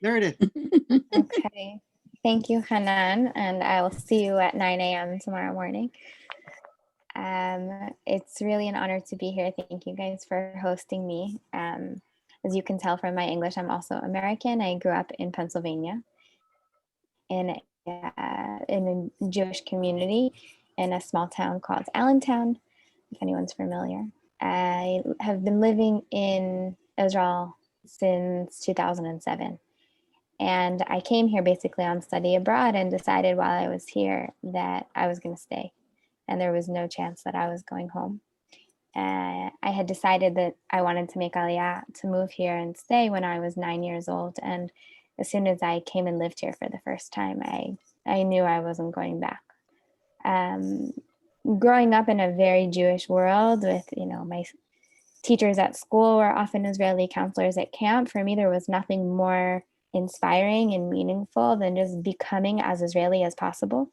Meredith. Okay. Thank you, Hanan, and I will see you at 9 a.m. tomorrow morning. It's really an honor to be here. Thank you guys for hosting me. As you can tell from my English, I'm also American. I grew up in Pennsylvania in a Jewish community in a small town called Allentown, if anyone's familiar. I have been living in Israel since 2007. And I came here basically on study abroad and decided while I was here that I was going to stay. And there was no chance that I was going home. I had decided that I wanted to make Aliyah to move here and stay when I was 9 years old. And as soon as I came and lived here for the first time, I knew I wasn't going back. Growing up in a very Jewish world with, my teachers at school were often Israeli counselors at camp, for me, there was nothing more inspiring and meaningful than just becoming as Israeli as possible.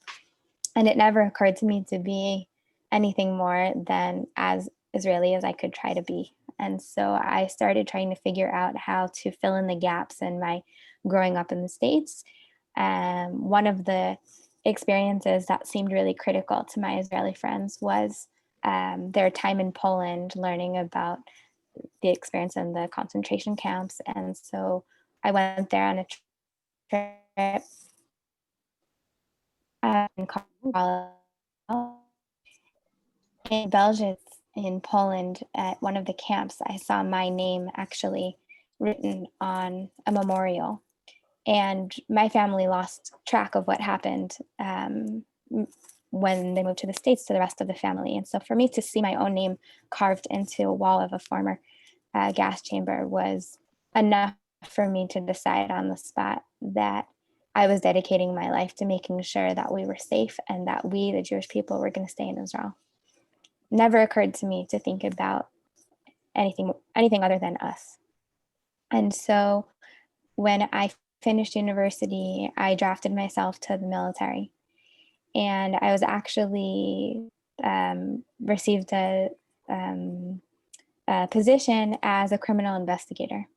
And it never occurred to me to be anything more than as Israeli as I could try to be. And so I started trying to figure out how to fill in the gaps in my growing up in the States. One of the experiences that seemed really critical to my Israeli friends was their time in Poland, learning about the experience in the concentration camps. And so I went there on a trip in Belgium, in Poland, at one of the camps. I saw my name actually written on a memorial. And my family lost track of what happened when they moved to the States to the rest of the family. And so for me to see my own name carved into a wall of a former gas chamber was enough for me to decide on the spot that I was dedicating my life to making sure that we were safe and that we, the Jewish people, were going to stay in Israel. Never occurred to me to think about anything other than us. And so when I finished university, I drafted myself to the military. And I was actually received a position as a criminal investigator.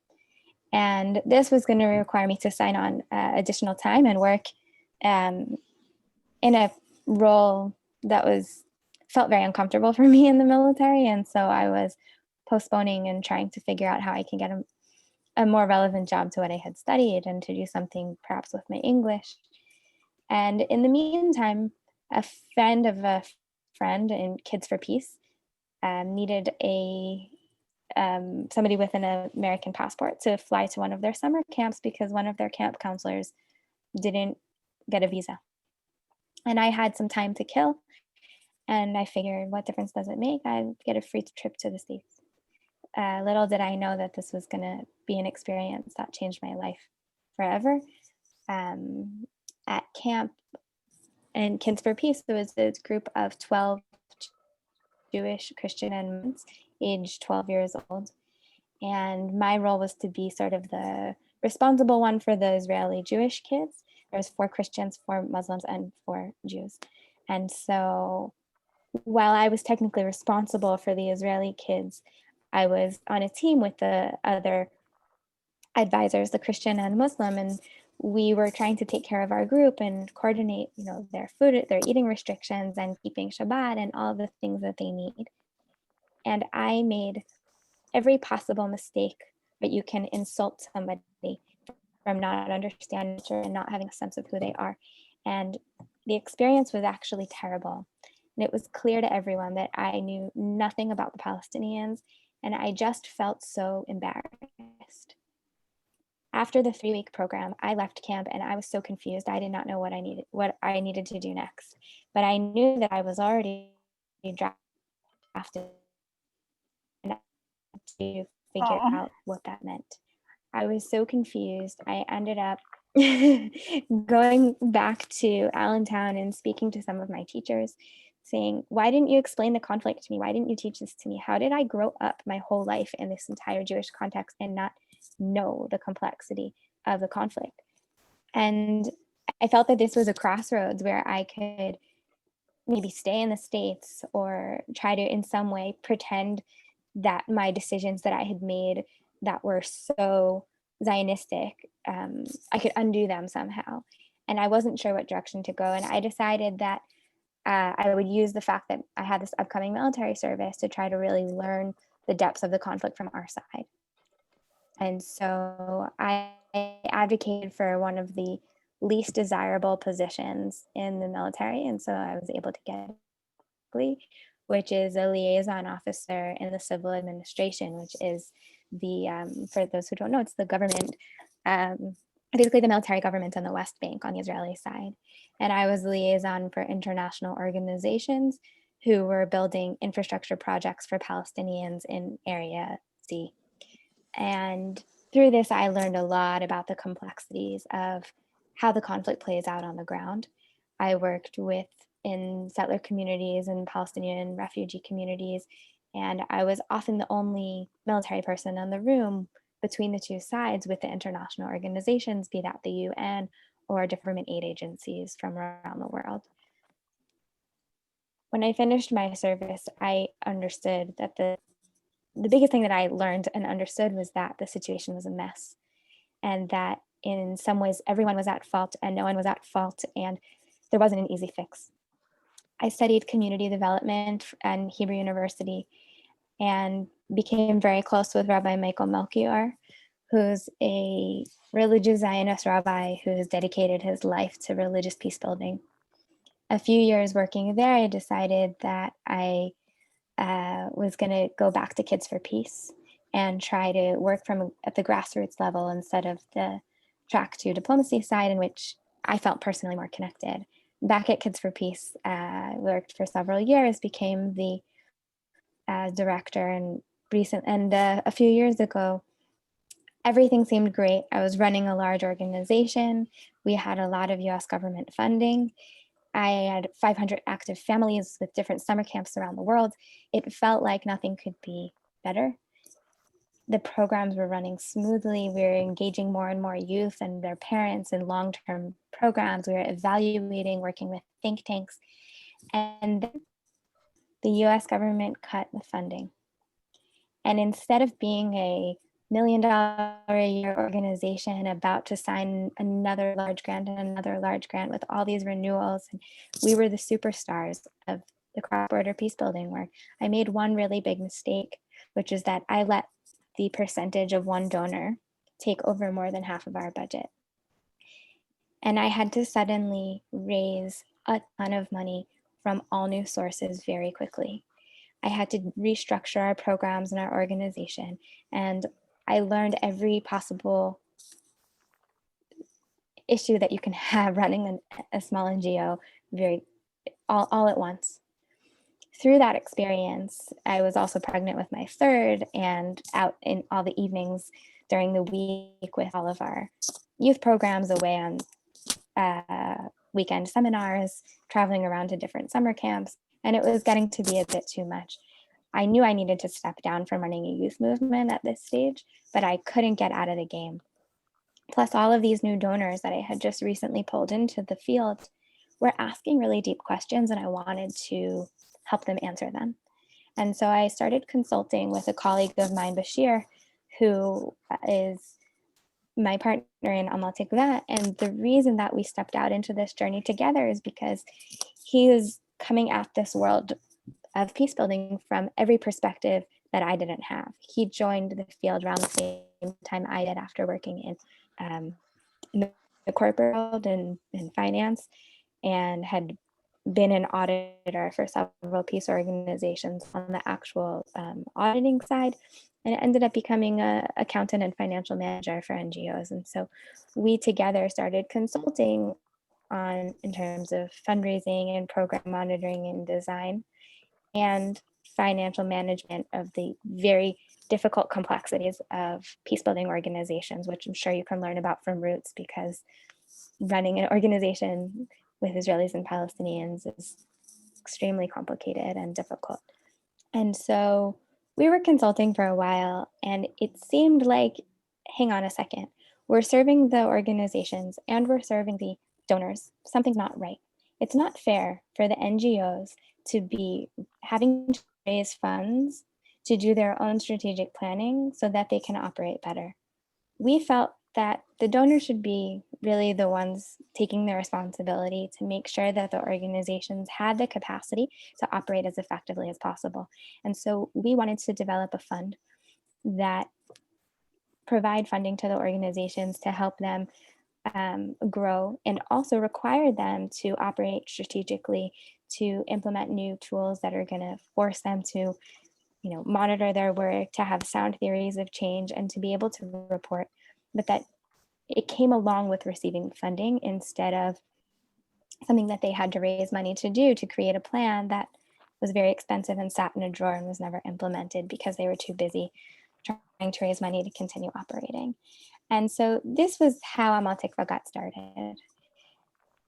And this was going to require me to sign on additional time and work in a role that felt very uncomfortable for me in the military. And so I was postponing and trying to figure out how I can get a more relevant job to what I had studied and to do something perhaps with my English. And in the meantime, a friend of a friend in Kids for Peace needed somebody with an American passport to fly to one of their summer camps because one of their camp counselors didn't get a visa. And I had some time to kill. And I figured, what difference does it make? I get a free trip to the States. Little did I know that this was going to be an experience that changed my life forever. At camp and Kids for Peace, there was a group of 12 Jewish Christian men, aged 12 years old. And my role was to be sort of the responsible one for the Israeli Jewish kids. There's 4 Christians, 4 Muslims, and 4 Jews. And so while I was technically responsible for the Israeli kids, I was on a team with the other advisors, the Christian and Muslim, and we were trying to take care of our group and coordinate, their food, their eating restrictions and keeping Shabbat and all the things that they need. And I made every possible mistake that you can insult somebody from not understanding and not having a sense of who they are. And the experience was actually terrible. And it was clear to everyone that I knew nothing about the Palestinians, and I just felt so embarrassed. After the 3-week program, I left camp and I was so confused. I did not know what I needed to do next. But I knew that I was already drafted and to figure out what that meant. I was so confused. I ended up going back to Allentown and speaking to some of my teachers, saying, why didn't you explain the conflict to me? Why didn't you teach this to me? How did I grow up my whole life in this entire Jewish context and not know the complexity of the conflict? And I felt that this was a crossroads where I could maybe stay in the States or try to in some way pretend that my decisions that I had made that were so Zionistic, I could undo them somehow. And I wasn't sure what direction to go. And I decided that I would use the fact that I had this upcoming military service to try to really learn the depths of the conflict from our side. And so I advocated for one of the least desirable positions in the military. And so I was able to get it, which is a liaison officer in the civil administration, which is for those who don't know, it's the government, basically the military government on the West Bank on the Israeli side. And I was the liaison for international organizations who were building infrastructure projects for Palestinians in Area C. And through this, I learned a lot about the complexities of how the conflict plays out on the ground. I worked in settler communities and Palestinian refugee communities, and I was often the only military person in the room between the two sides with the international organizations, be that the UN or government aid agencies from around the world. When I finished my service, I understood that the biggest thing that I learned and understood was that the situation was a mess, and that in some ways everyone was at fault and no one was at fault, and there wasn't an easy fix. I studied community development at Hebrew University and became very close with Rabbi Michael Melchior, who's a religious Zionist rabbi who has dedicated his life to religious peace building. A few years working there, I decided that I was going to go back to Kids for Peace and try to work at the grassroots level instead of the track to diplomacy side, in which I felt personally more connected. Back at Kids for Peace, worked for several years, became the director, and a few years ago, everything seemed great. I was running a large organization. We had a lot of US government funding. I had 500 active families with different summer camps around the world. It felt like nothing could be better. The programs were running smoothly. We were engaging more and more youth and their parents in long-term programs. We were evaluating, working with think tanks. And then the US government cut the funding. And instead of being a $1 million a year organization about to sign another large grant and another large grant with all these renewals, and we were the superstars of the cross-border peace building work, I made one really big mistake, which is that I let the percentage of one donor take over more than half of our budget. And I had to suddenly raise a ton of money from all new sources very quickly. I had to restructure our programs and our organization, and I learned every possible issue that you can have running a small NGO all at once. Through that experience, I was also pregnant with my third and out in all the evenings during the week with all of our youth programs, away on weekend seminars, traveling around to different summer camps, and it was getting to be a bit too much. I knew I needed to step down from running a youth movement at this stage, but I couldn't get out of the game. Plus, all of these new donors that I had just recently pulled into the field were asking really deep questions, and I wanted to help them answer them. And so I started consulting with a colleague of mine, Bashir, who is my partner in Amal-Tikvah. And the reason that we stepped out into this journey together is because he is coming at this world of peace building from every perspective that I didn't have. He joined the field around the same time I did, after working in the corporate world and in finance, and had been an auditor for several peace organizations on the actual auditing side, and ended up becoming an accountant and financial manager for NGOs. And so we together started consulting in terms of fundraising and program monitoring and design, and financial management of the very difficult complexities of peace building organizations, which I'm sure you can learn about from Roots, because running an organization with Israelis and Palestinians is extremely complicated and difficult. And so we were consulting for a while, and it seemed like, hang on a second, we're serving the organizations and we're serving the donors. Something's not right. It's not fair for the NGOs to be having to raise funds to do their own strategic planning so that they can operate better. we felt that the donors should be really the ones taking the responsibility to make sure that the organizations had the capacity to operate as effectively as possible. And so we wanted to develop a fund that provide funding to the organizations to help them grow, and also require them to operate strategically, to implement new tools that are going to force them to, monitor their work, to have sound theories of change, and to be able to report. But that it came along with receiving funding instead of something that they had to raise money to do, to create a plan that was very expensive and sat in a drawer and was never implemented because they were too busy trying to raise money to continue operating. And so this was how Amal-Tikvah got started.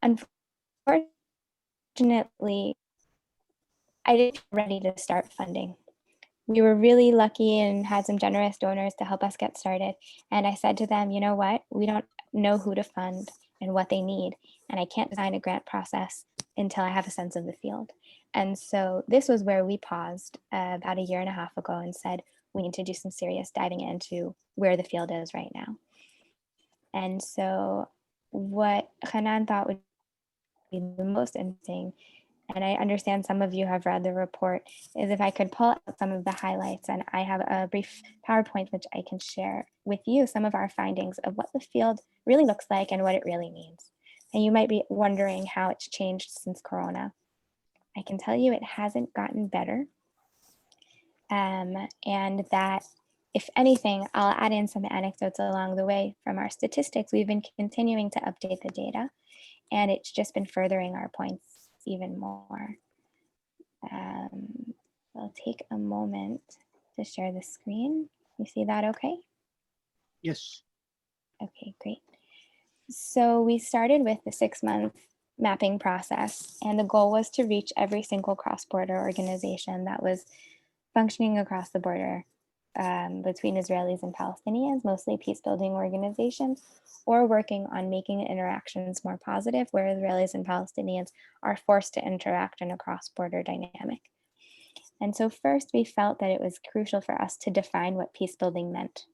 Unfortunately, I didn't feel ready to start funding. We were really lucky and had some generous donors to help us get started. And I said to them, you know what? We don't know who to fund and what they need. And I can't design a grant process until I have a sense of the field. And so this was where we paused about a year and a half ago and said, we need to do some serious diving into where the field is right now. And so what Hanan thought would be the most interesting, and I understand some of you have read the report, is if I could pull out some of the highlights, and I have a brief PowerPoint which I can share with you, some of our findings of what the field really looks like and what it really means. And you might be wondering how it's changed since Corona. I can tell you it hasn't gotten better, and that if anything, I'll add in some anecdotes along the way from our statistics. We've been continuing to update the data, and it's just been furthering our points even more. I'll take a moment to share the screen. You see that okay? Yes. Okay, great. So we started with the 6-month mapping process, and the goal was to reach every single cross-border organization that was functioning across the border between Israelis and Palestinians, mostly peace-building organizations, or working on making interactions more positive, where Israelis and Palestinians are forced to interact in a cross-border dynamic. And so first, we felt that it was crucial for us to define what peace-building meant.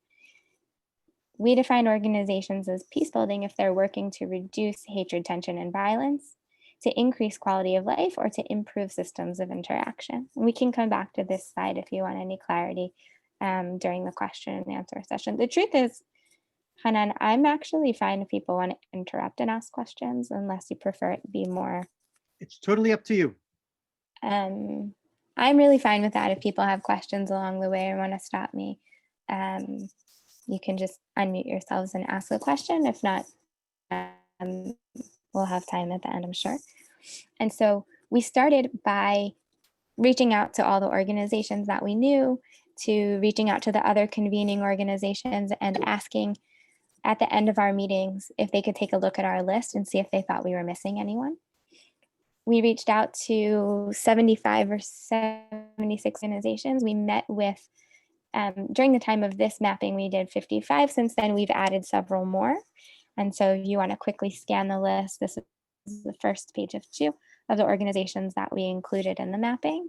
We define organizations as peace-building if they're working to reduce hatred, tension, and violence, to increase quality of life, or to improve systems of interaction. And we can come back to this slide if you want any clarity during the question and answer session. The truth is, Hanan, I'm actually fine if people want to interrupt and ask questions, unless you prefer it be more. It's totally up to you. I'm really fine with that. If people have questions along the way or want to stop me, you can just unmute yourselves and ask a question. If not, we'll have time at the end, I'm sure. And so we started by reaching out to all the organizations that we knew, to reaching out to the other convening organizations and asking at the end of our meetings if they could take a look at our list and see if they thought we were missing anyone. We reached out to 75 or 76 organizations. We met with, during the time of this mapping, we did 55. Since then, we've added several more. And so if you want to quickly scan the list, this is the first page of 2 of the organizations that we included in the mapping.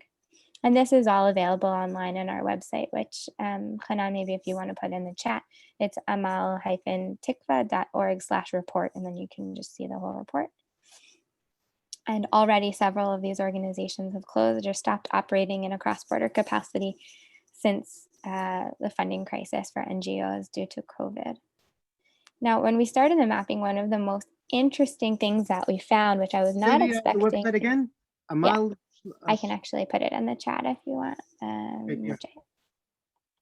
And this is all available online on our website, which Hanan, maybe if you want to put in the chat, it's amal-tikvah.org/report, and then you can just see the whole report. And already several of these organizations have closed or stopped operating in a cross-border capacity since the funding crisis for NGOs due to COVID. Now, when we started the mapping, one of the most interesting things that we found, which I was not expecting. The website again? Amal. Yeah. I can actually put it in the chat if you want.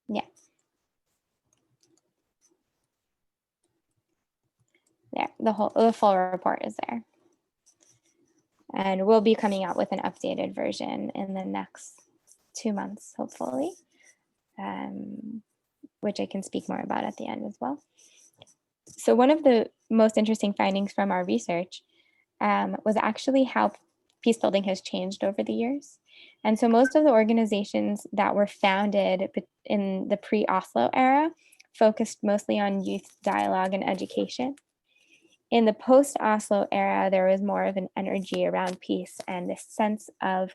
Yeah. There, the full report is there. And we'll be coming out with an updated version in the next 2 months, hopefully, which I can speak more about at the end as well. So one of the most interesting findings from our research was actually how peace building has changed over the years. And so most of the organizations that were founded in the pre-Oslo era focused mostly on youth dialogue and education. In the post-Oslo era, there was more of an energy around peace and this sense of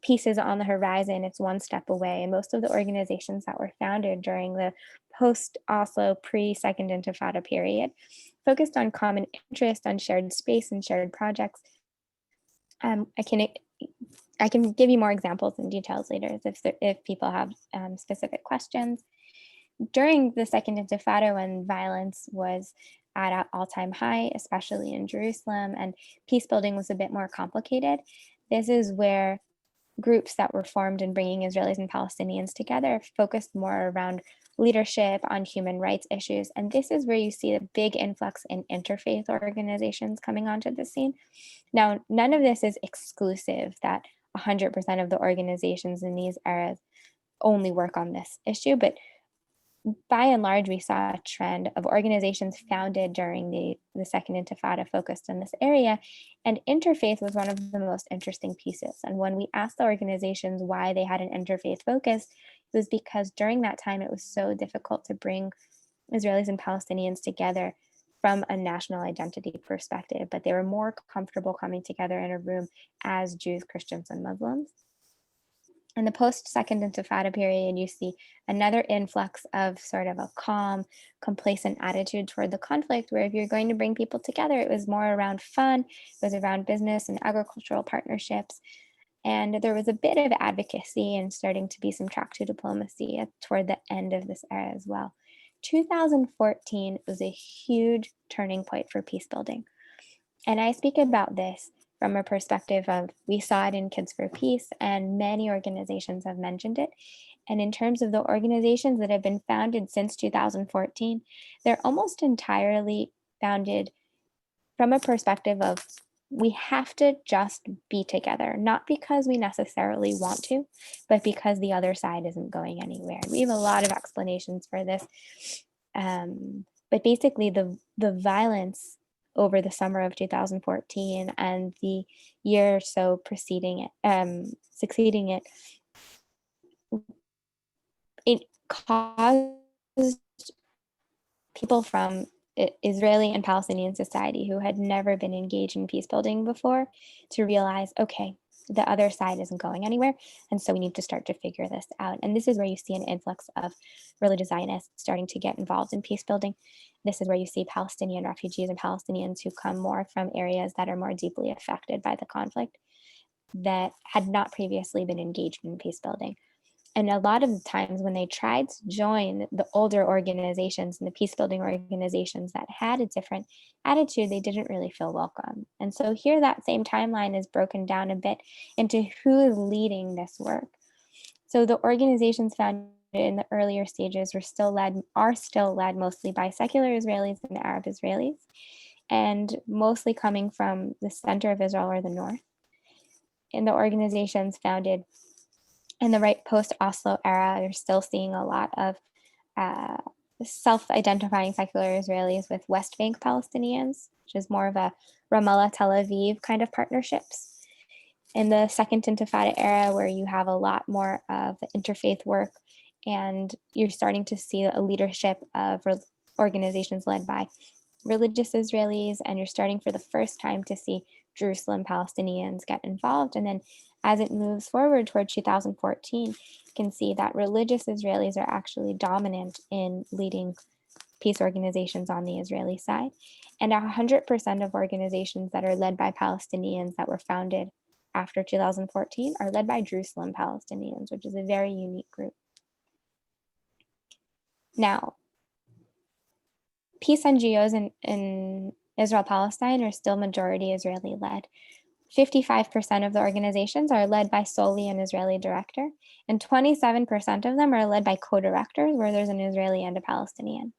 peace is on the horizon, it's one step away. And most of the organizations that were founded during the post-Oslo, pre-Second Intifada period focused on common interest, on shared space and shared projects. I can give you more examples and details later if people have specific questions. During the Second Intifada, when violence was at an all-time high, especially in Jerusalem, and peace building was a bit more complicated, this is where groups that were formed in bringing Israelis and Palestinians together focused more around leadership, on human rights issues. And this is where you see a big influx in interfaith organizations coming onto the scene. Now, none of this is exclusive, that 100% of the organizations in these eras only work on this issue, but by and large, we saw a trend of organizations founded during the Second Intifada focused in this area, and interfaith was one of the most interesting pieces. And when we asked the organizations why they had an interfaith focus, it was because during that time, it was so difficult to bring Israelis and Palestinians together from a national identity perspective, but they were more comfortable coming together in a room as Jews, Christians, and Muslims. In the post-Second Intifada period, you see another influx of sort of a calm, complacent attitude toward the conflict, where if you're going to bring people together, it was more around fun, it was around business and agricultural partnerships. And there was a bit of advocacy and starting to be some track to diplomacy toward the end of this era as well. 2014 was a huge turning point for peace building. And I speak about this from a perspective of, we saw it in Kids for Peace, and many organizations have mentioned it. And in terms of the organizations that have been founded since 2014, they're almost entirely founded from a perspective of, we have to just be together, not because we necessarily want to, but because the other side isn't going anywhere. We have a lot of explanations for this. But basically the violence over the summer of 2014 and the year or so preceding it, succeeding it, it caused people from Israeli and Palestinian society who had never been engaged in peace building before to realize, okay, the other side isn't going anywhere, and so we need to start to figure this out. And this is where you see an influx of religious Zionists starting to get involved in peace building. This is where you see Palestinian refugees and Palestinians who come more from areas that are more deeply affected by the conflict that had not previously been engaged in peace building. And a lot of the times when they tried to join the older organizations and the peace building organizations that had a different attitude, they didn't really feel welcome. And so here that same timeline is broken down a bit into who is leading this work. So the organizations founded in the earlier stages are still led mostly by secular Israelis and Arab Israelis, and mostly coming from the center of Israel or the north. In the organizations founded in the right post-Oslo era, you're still seeing a lot of self-identifying secular Israelis with West Bank Palestinians, which is more of a Ramallah, Tel Aviv kind of partnerships. In the Second Intifada era, where you have a lot more of interfaith work, and you're starting to see a leadership of organizations led by religious Israelis, and you're starting for the first time to see Jerusalem Palestinians get involved. And then as it moves forward toward 2014, you can see that religious Israelis are actually dominant in leading peace organizations on the Israeli side. And 100% of organizations that are led by Palestinians that were founded after 2014 are led by Jerusalem Palestinians, which is a very unique group. Now, peace NGOs in Israel-Palestine are still majority Israeli-led. 55% of the organizations are led by solely an Israeli director, and 27% of them are led by co-directors, where there's an Israeli and a Palestinian.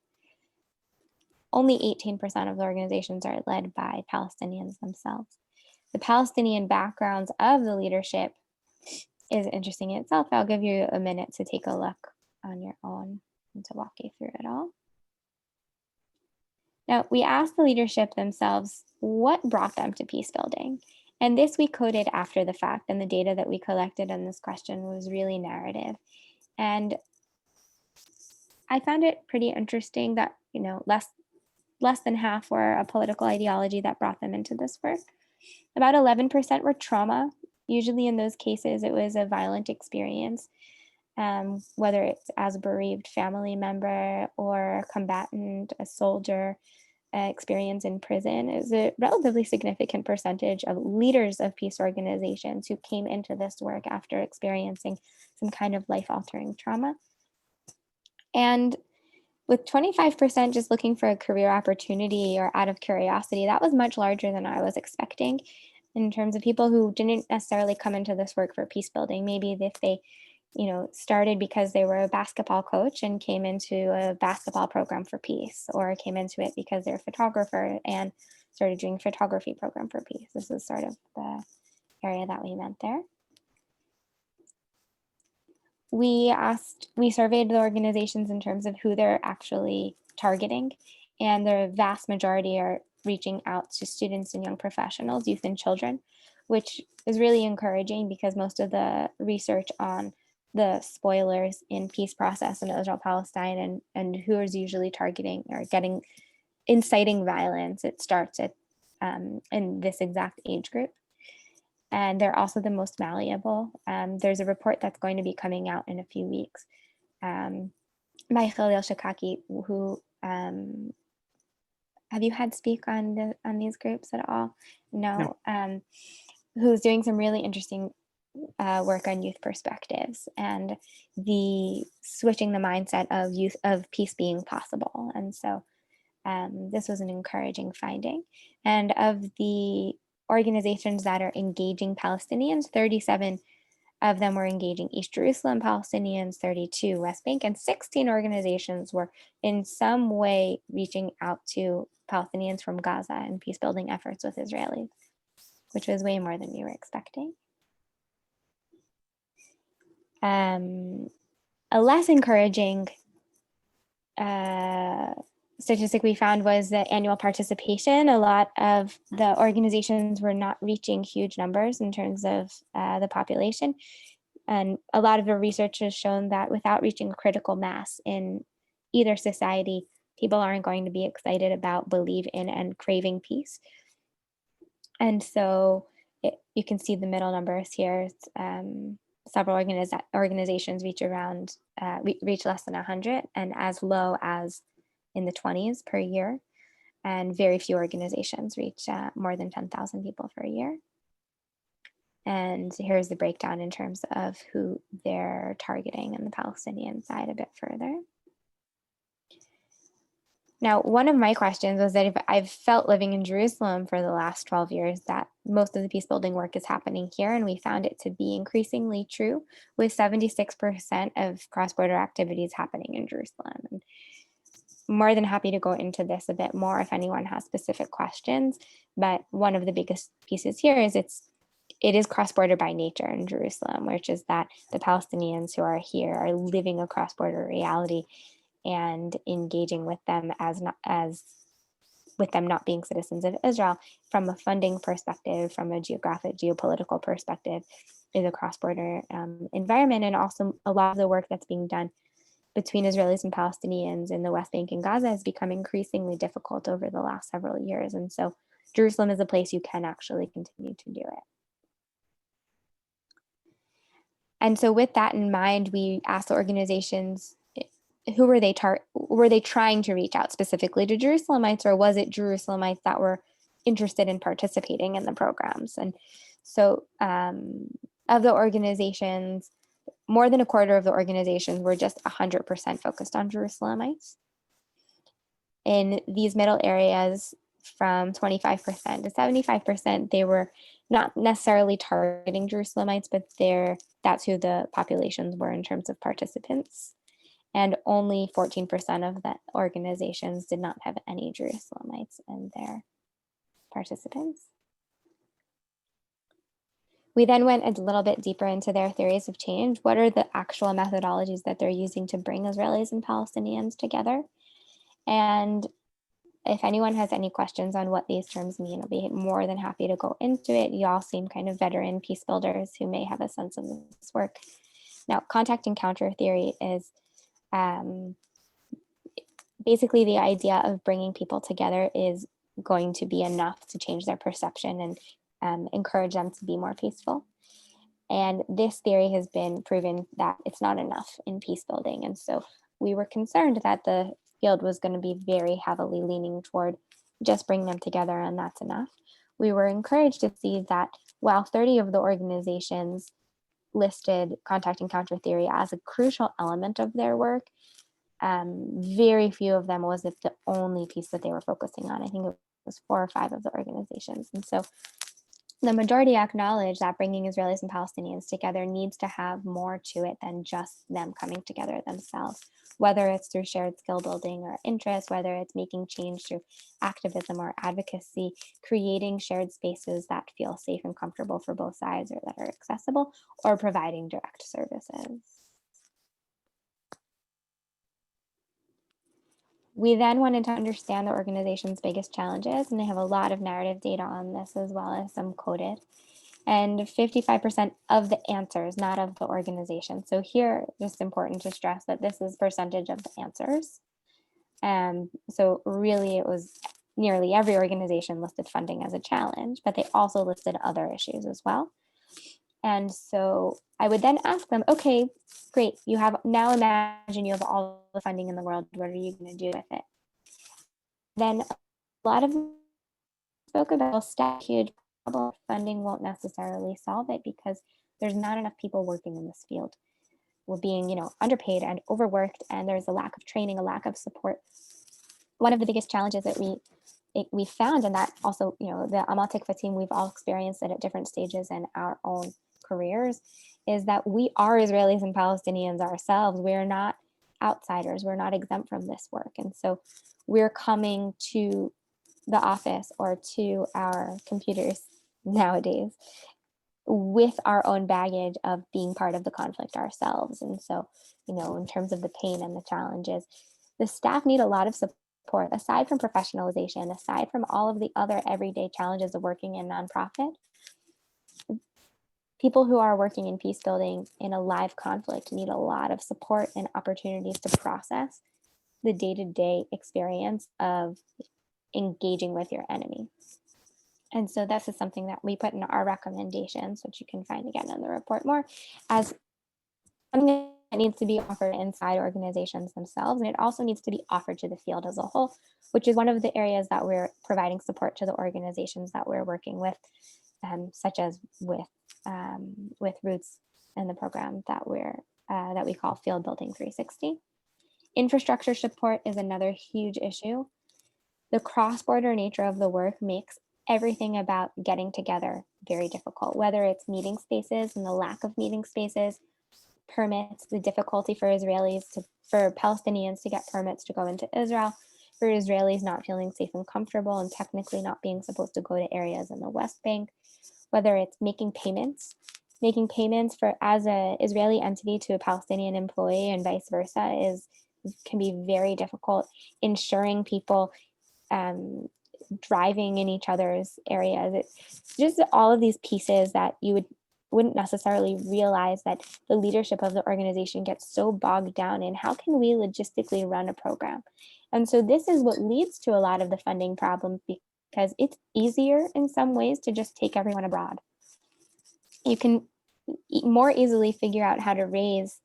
Only 18% of the organizations are led by Palestinians themselves. The Palestinian backgrounds of the leadership is interesting in itself. I'll give you a minute to take a look on your own and to walk you through it all. Now, we asked the leadership themselves what brought them to peace building. And this we coded after the fact, and the data that we collected on this question was really narrative. And I found it pretty interesting that, less than half were a political ideology that brought them into this work. About 11% were trauma Usually in those cases, it was a violent experience, whether it's as a bereaved family member or a combatant, a soldier, experience in prison. Is a relatively significant percentage of leaders of peace organizations who came into this work after experiencing some kind of life-altering trauma. And with 25% just looking for a career opportunity or out of curiosity, that was much larger than I was expecting in terms of people who didn't necessarily come into this work for peace building. Maybe if they started because they were a basketball coach and came into a basketball program for peace, or came into it because they're a photographer and started doing a photography program for peace. This is sort of the area that we meant there. We surveyed the organizations in terms of who they're actually targeting, and the vast majority are reaching out to students and young professionals, youth and children, which is really encouraging because most of the research on the spoilers in peace process in Israel-Palestine and who is usually targeting or inciting violence, it starts at in this exact age group. And they're also the most malleable. There's a report that's going to be coming out in a few weeks by Khalil Shikaki, who have you had speak on these groups at all? No. Who's doing some really interesting work on youth perspectives and the switching the mindset of peace being possible. And so this was an encouraging finding. And of the organizations that are engaging Palestinians, 37 of them were engaging East Jerusalem Palestinians, 32 West Bank, and 16 organizations were in some way reaching out to Palestinians from Gaza and peace building efforts with Israelis, which was way more than we were expecting. A less encouraging statistic we found was the annual participation. A lot of the organizations were not reaching huge numbers in terms of the population. And a lot of the research has shown that without reaching a critical mass in either society, people aren't going to be excited about, believe in, and craving peace. And so you can see the middle numbers here. Several organizations reach less than 100 and as low as in the 20s per year. And very few organizations reach more than 10,000 people per year. And here's the breakdown in terms of who they're targeting on the Palestinian side a bit further. Now, one of my questions was that if I've felt living in Jerusalem for the last 12 years that most of the peace building work is happening here, and we found it to be increasingly true, with 76% of cross-border activities happening in Jerusalem. And more than happy to go into this a bit more if anyone has specific questions, but one of the biggest pieces here is it is cross-border by nature in Jerusalem, which is that the Palestinians who are here are living a cross-border reality and engaging with them with them not being citizens of Israel from a funding perspective, from a geopolitical perspective, is a cross-border environment. And also a lot of the work that's being done between Israelis and Palestinians in the West Bank and Gaza has become increasingly difficult over the last several years. And so Jerusalem is a place you can actually continue to do it. And so with that in mind, we asked the organizations, who were they trying to reach out specifically to Jerusalemites, or was it Jerusalemites that were interested in participating in the programs? And so of the organizations, more than a quarter of the organizations were just 100% focused on Jerusalemites. In these middle areas, from 25% to 75%, they were not necessarily targeting Jerusalemites, but that's who the populations were in terms of participants. And only 14% of the organizations did not have any Jerusalemites in their participants. We then went a little bit deeper into their theories of change. What are the actual methodologies that they're using to bring Israelis and Palestinians together? And if anyone has any questions on what these terms mean, I'll be more than happy to go into it. You all seem kind of veteran peace builders who may have a sense of this work. Now, contact and counter theory is basically the idea of bringing people together is going to be enough to change their perception and encourage them to be more peaceful. And this theory has been proven that it's not enough in peace building. And so we were concerned that the field was going to be very heavily leaning toward just bring them together and that's enough. We were encouraged to see that while 30 of the organizations listed contact and counter theory as a crucial element of their work, very few of them was it the only piece that they were focusing on. I think it was 4 or 5 of the organizations. And so the majority acknowledge that bringing Israelis and Palestinians together needs to have more to it than just them coming together themselves, whether it's through shared skill building or interest, whether it's making change through activism or advocacy, creating shared spaces that feel safe and comfortable for both sides or that are accessible, or providing direct services. We then wanted to understand the organization's biggest challenges, and they have a lot of narrative data on this as well as some coded. And 55% of the answers, not of the organization. So here, just important to stress that this is percentage of the answers. So really it was nearly every organization listed funding as a challenge, but they also listed other issues as well. And so I would then ask them, okay, great, you have, now imagine you have all the funding in the world, what are you going to do with it? Then a lot of them spoke about huge problem. Funding won't necessarily solve it because there's not enough people working in this field. We're being, underpaid and overworked, and there's a lack of training, a lack of support. One of the biggest challenges that we found, and that also, the Amal-Tikvah team, we've all experienced it at different stages in our own careers, is that we are Israelis and Palestinians ourselves. We're not outsiders. We're not exempt from this work. And so we're coming to the office or to our computers nowadays with our own baggage of being part of the conflict ourselves. And so, in terms of the pain and the challenges, the staff need a lot of support, aside from professionalization, aside from all of the other everyday challenges of working in nonprofit. People who are working in peace building in a live conflict need a lot of support and opportunities to process the day-to-day experience of engaging with your enemy. And so this is something that we put in our recommendations, which you can find again in the report more, as something that needs to be offered inside organizations themselves. And it also needs to be offered to the field as a whole, which is one of the areas that we're providing support to the organizations that we're working with, such as with Roots and the program that we call Field Building 360. Infrastructure support is another huge issue. The cross-border nature of the work makes everything about getting together very difficult, whether it's meeting spaces and the lack of meeting spaces, permits, the difficulty for for Palestinians to get permits to go into Israel, for Israelis not feeling safe and comfortable and technically not being supposed to go to areas in the West Bank, whether it's making payments for as an Israeli entity to a Palestinian employee and vice versa can be very difficult. Ensuring people driving in each other's areas. It's just all of these pieces that you wouldn't necessarily realize that the leadership of the organization gets so bogged down in how can we logistically run a program. And so this is what leads to a lot of the funding problems, because it's easier in some ways to just take everyone abroad. You can more easily figure out how to raise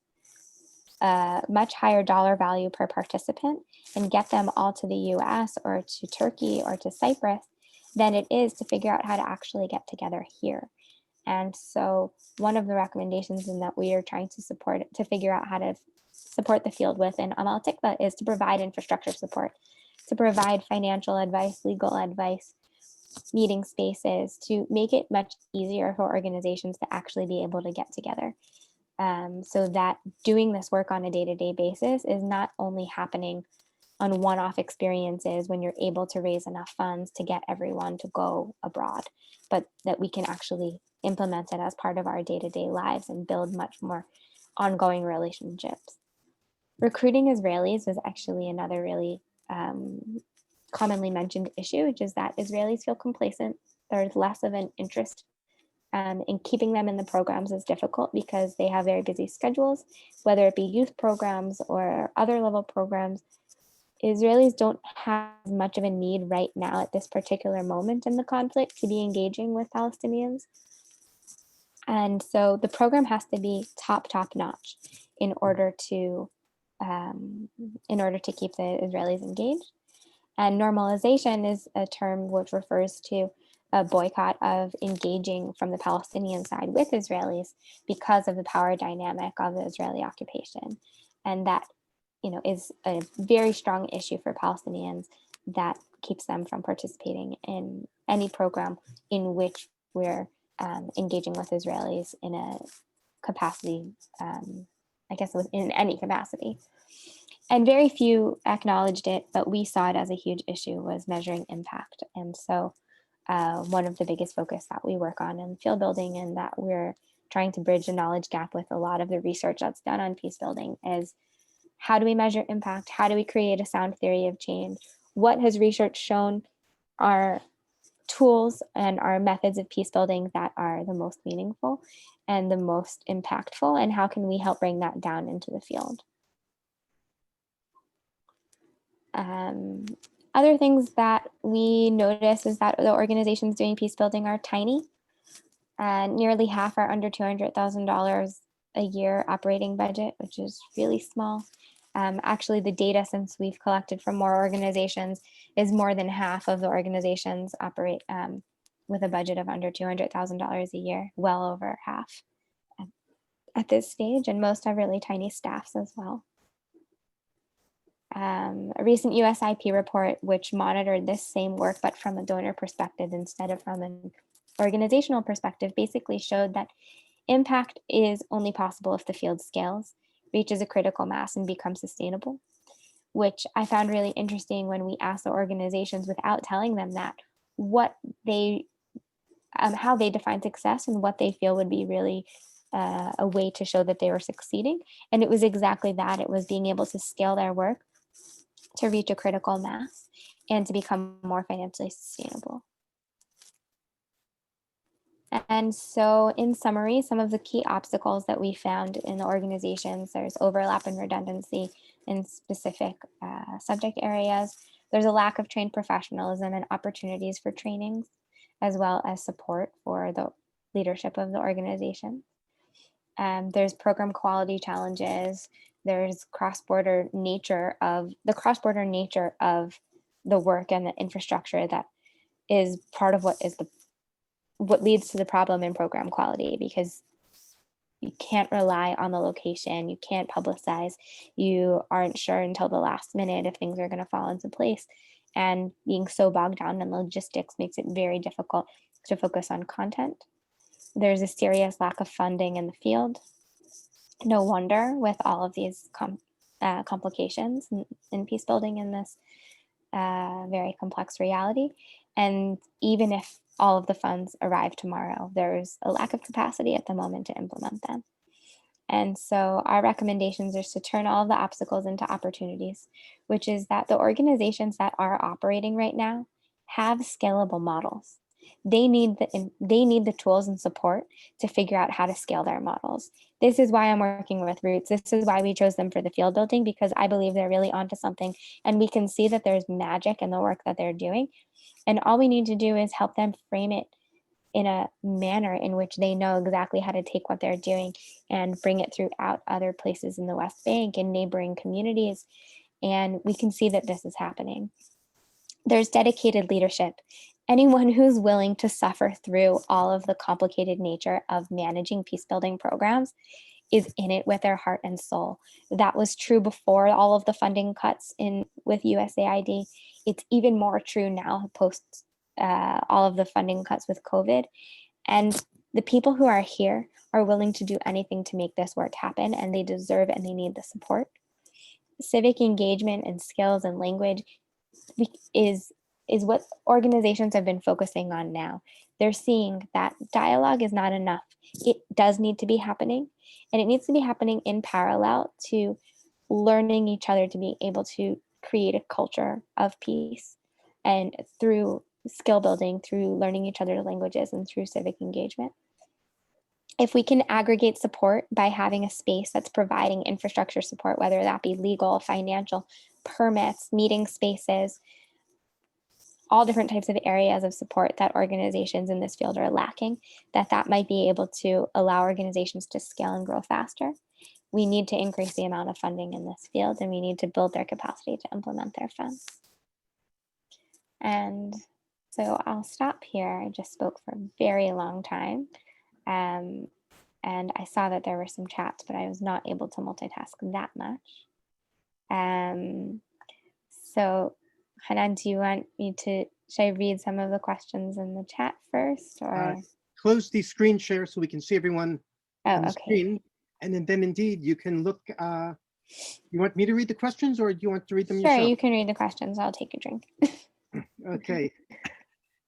a much higher dollar value per participant and get them all to the US or to Turkey or to Cyprus than it is to figure out how to actually get together here. And so one of the recommendations in that we are trying to figure out how to support the field with in Amal-Tikvah is to provide infrastructure support, to provide financial advice, legal advice, meeting spaces, to make it much easier for organizations to actually be able to get together. So that doing this work on a day-to-day basis is not only happening on one-off experiences when you're able to raise enough funds to get everyone to go abroad, but that we can actually implement it as part of our day-to-day lives and build much more ongoing relationships. Recruiting Israelis is actually another really commonly mentioned issue, which is that Israelis feel complacent. There's less of an interest in keeping them in the programs is difficult because they have very busy schedules, whether it be youth programs or other level programs. Israelis don't have as much of a need right now at this particular moment in the conflict to be engaging with Palestinians. And so the program has to be top notch in order to keep the Israelis engaged. And normalization is a term which refers to a boycott of engaging from the Palestinian side with Israelis because of the power dynamic of the Israeli occupation. And that, is a very strong issue for Palestinians that keeps them from participating in any program in which we're engaging with Israelis in a capacity, I guess in any capacity. And very few acknowledged it, but we saw it as a huge issue, was measuring impact. And so one of the biggest focus that we work on in field building, and that we're trying to bridge the knowledge gap with a lot of the research that's done on peace building, is how do we measure impact? How do we create a sound theory of change? What has research shown are tools and our methods of peace building that are the most meaningful and the most impactful, and how can we help bring that down into the field? Other things that we notice is that the organizations doing peace building are tiny. Nearly half are under $200,000 a year operating budget, which is really small. Actually, the data, since we've collected from more organizations, is more than half of the organizations operate with a budget of under $200,000 a year, well over half at this stage, and most have really tiny staffs as well. A recent USIP report, which monitored this same work, but from a donor perspective instead of from an organizational perspective, basically showed that impact is only possible if the field scales, reaches a critical mass, and becomes sustainable, which I found really interesting when we asked the organizations, without telling them that, what they, how they define success and what they feel would be really a way to show that they were succeeding. And it was exactly that. It was being able to scale their work to reach a critical mass and to become more financially sustainable. And so in summary, some of the key obstacles that we found in the organizations: there's overlap and redundancy in specific subject areas. There's a lack of trained professionalism and opportunities for trainings, as well as support for the leadership of the organization. There's program quality challenges. There's cross-border nature of the work and the infrastructure that is part of what leads to the problem in program quality, because you can't rely on the location, you can't publicize, you aren't sure until the last minute if things are going to fall into place. And being so bogged down in logistics makes it very difficult to focus on content. There's a serious lack of funding in the field. No wonder, with all of these complications in peace building in this very complex reality. And even if all of the funds arrive tomorrow, there's a lack of capacity at the moment to implement them. And so our recommendations is to turn all of the obstacles into opportunities, which is that the organizations that are operating right now have scalable models. They need the tools and support to figure out how to scale their models. This is why I'm working with Roots. This is why we chose them for the field building, because I believe they're really onto something, and we can see that there's magic in the work that they're doing. And all we need to do is help them frame it in a manner in which they know exactly how to take what they're doing and bring it throughout other places in the West Bank and neighboring communities. And we can see that this is happening. There's dedicated leadership. Anyone who's willing to suffer through all of the complicated nature of managing peace building programs is in it with their heart and soul. That was true before all of the funding cuts with USAID. It's even more true now post all of the funding cuts with COVID. And the people who are here are willing to do anything to make this work happen, and they deserve and they need the support. Civic engagement and skills and language is what organizations have been focusing on now. They're seeing that dialogue is not enough. It does need to be happening, and it needs to be happening in parallel to learning each other to be able to create a culture of peace, and through skill building, through learning each other's languages, and through civic engagement. If we can aggregate support by having a space that's providing infrastructure support, whether that be legal, financial, permits, meeting spaces, all different types of areas of support that organizations in this field are lacking, that might be able to allow organizations to scale and grow faster. We need to increase the amount of funding in this field, and we need to build their capacity to implement their funds. And so I'll stop here. I just spoke for a very long time. And I saw that there were some chats, but I was not able to multitask that much. So Hanan, do you want me to, should I read some of the questions in the chat first, or? Close the screen share so we can see everyone on the okay. screen. And then indeed you can look, you want me to read the questions or do you want to read them Sure, yourself? you can read the questions. I'll take a drink. Okay.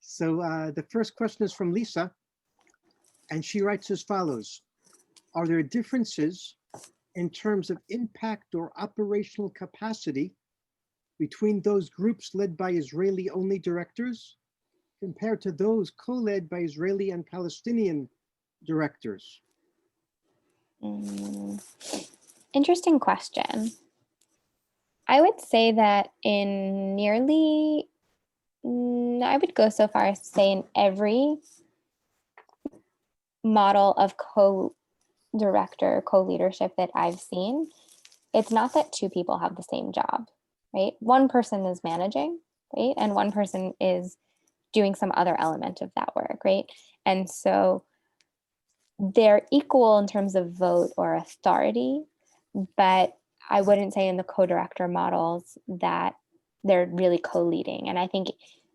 So the first question is from Lisa, and she writes as follows. Are there differences in terms of impact or operational capacity between those groups led by Israeli-only directors compared to those co-led by Israeli and Palestinian directors? Interesting question. I would say that in nearly, I would go so far as to say in every model of co-director, co-leadership that I've seen, it's not that two people have the same job, right? One person is managing, right? And one person is doing some other element of that work, right? And so they're equal in terms of vote or authority, but I wouldn't say in the co-director models that they're really co-leading. And I think,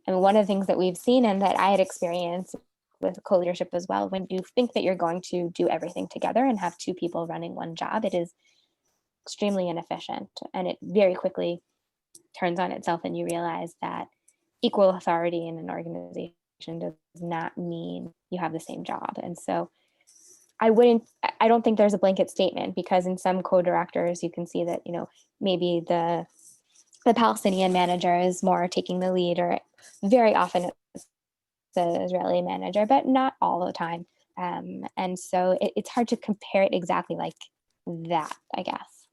one of the things that we've seen and that I had experienced with co-leadership as well, when you think that you're going to do everything together and have two people running one job, it is extremely inefficient, and it very quickly turns on itself, and you realize that equal authority in an organization does not mean you have the same job. And so I don't think there's a blanket statement, because in some co-directors you can see that, maybe the Palestinian manager is more taking the lead, or very often it's the Israeli manager, but not all the time. And so it's hard to compare it exactly like that, I guess.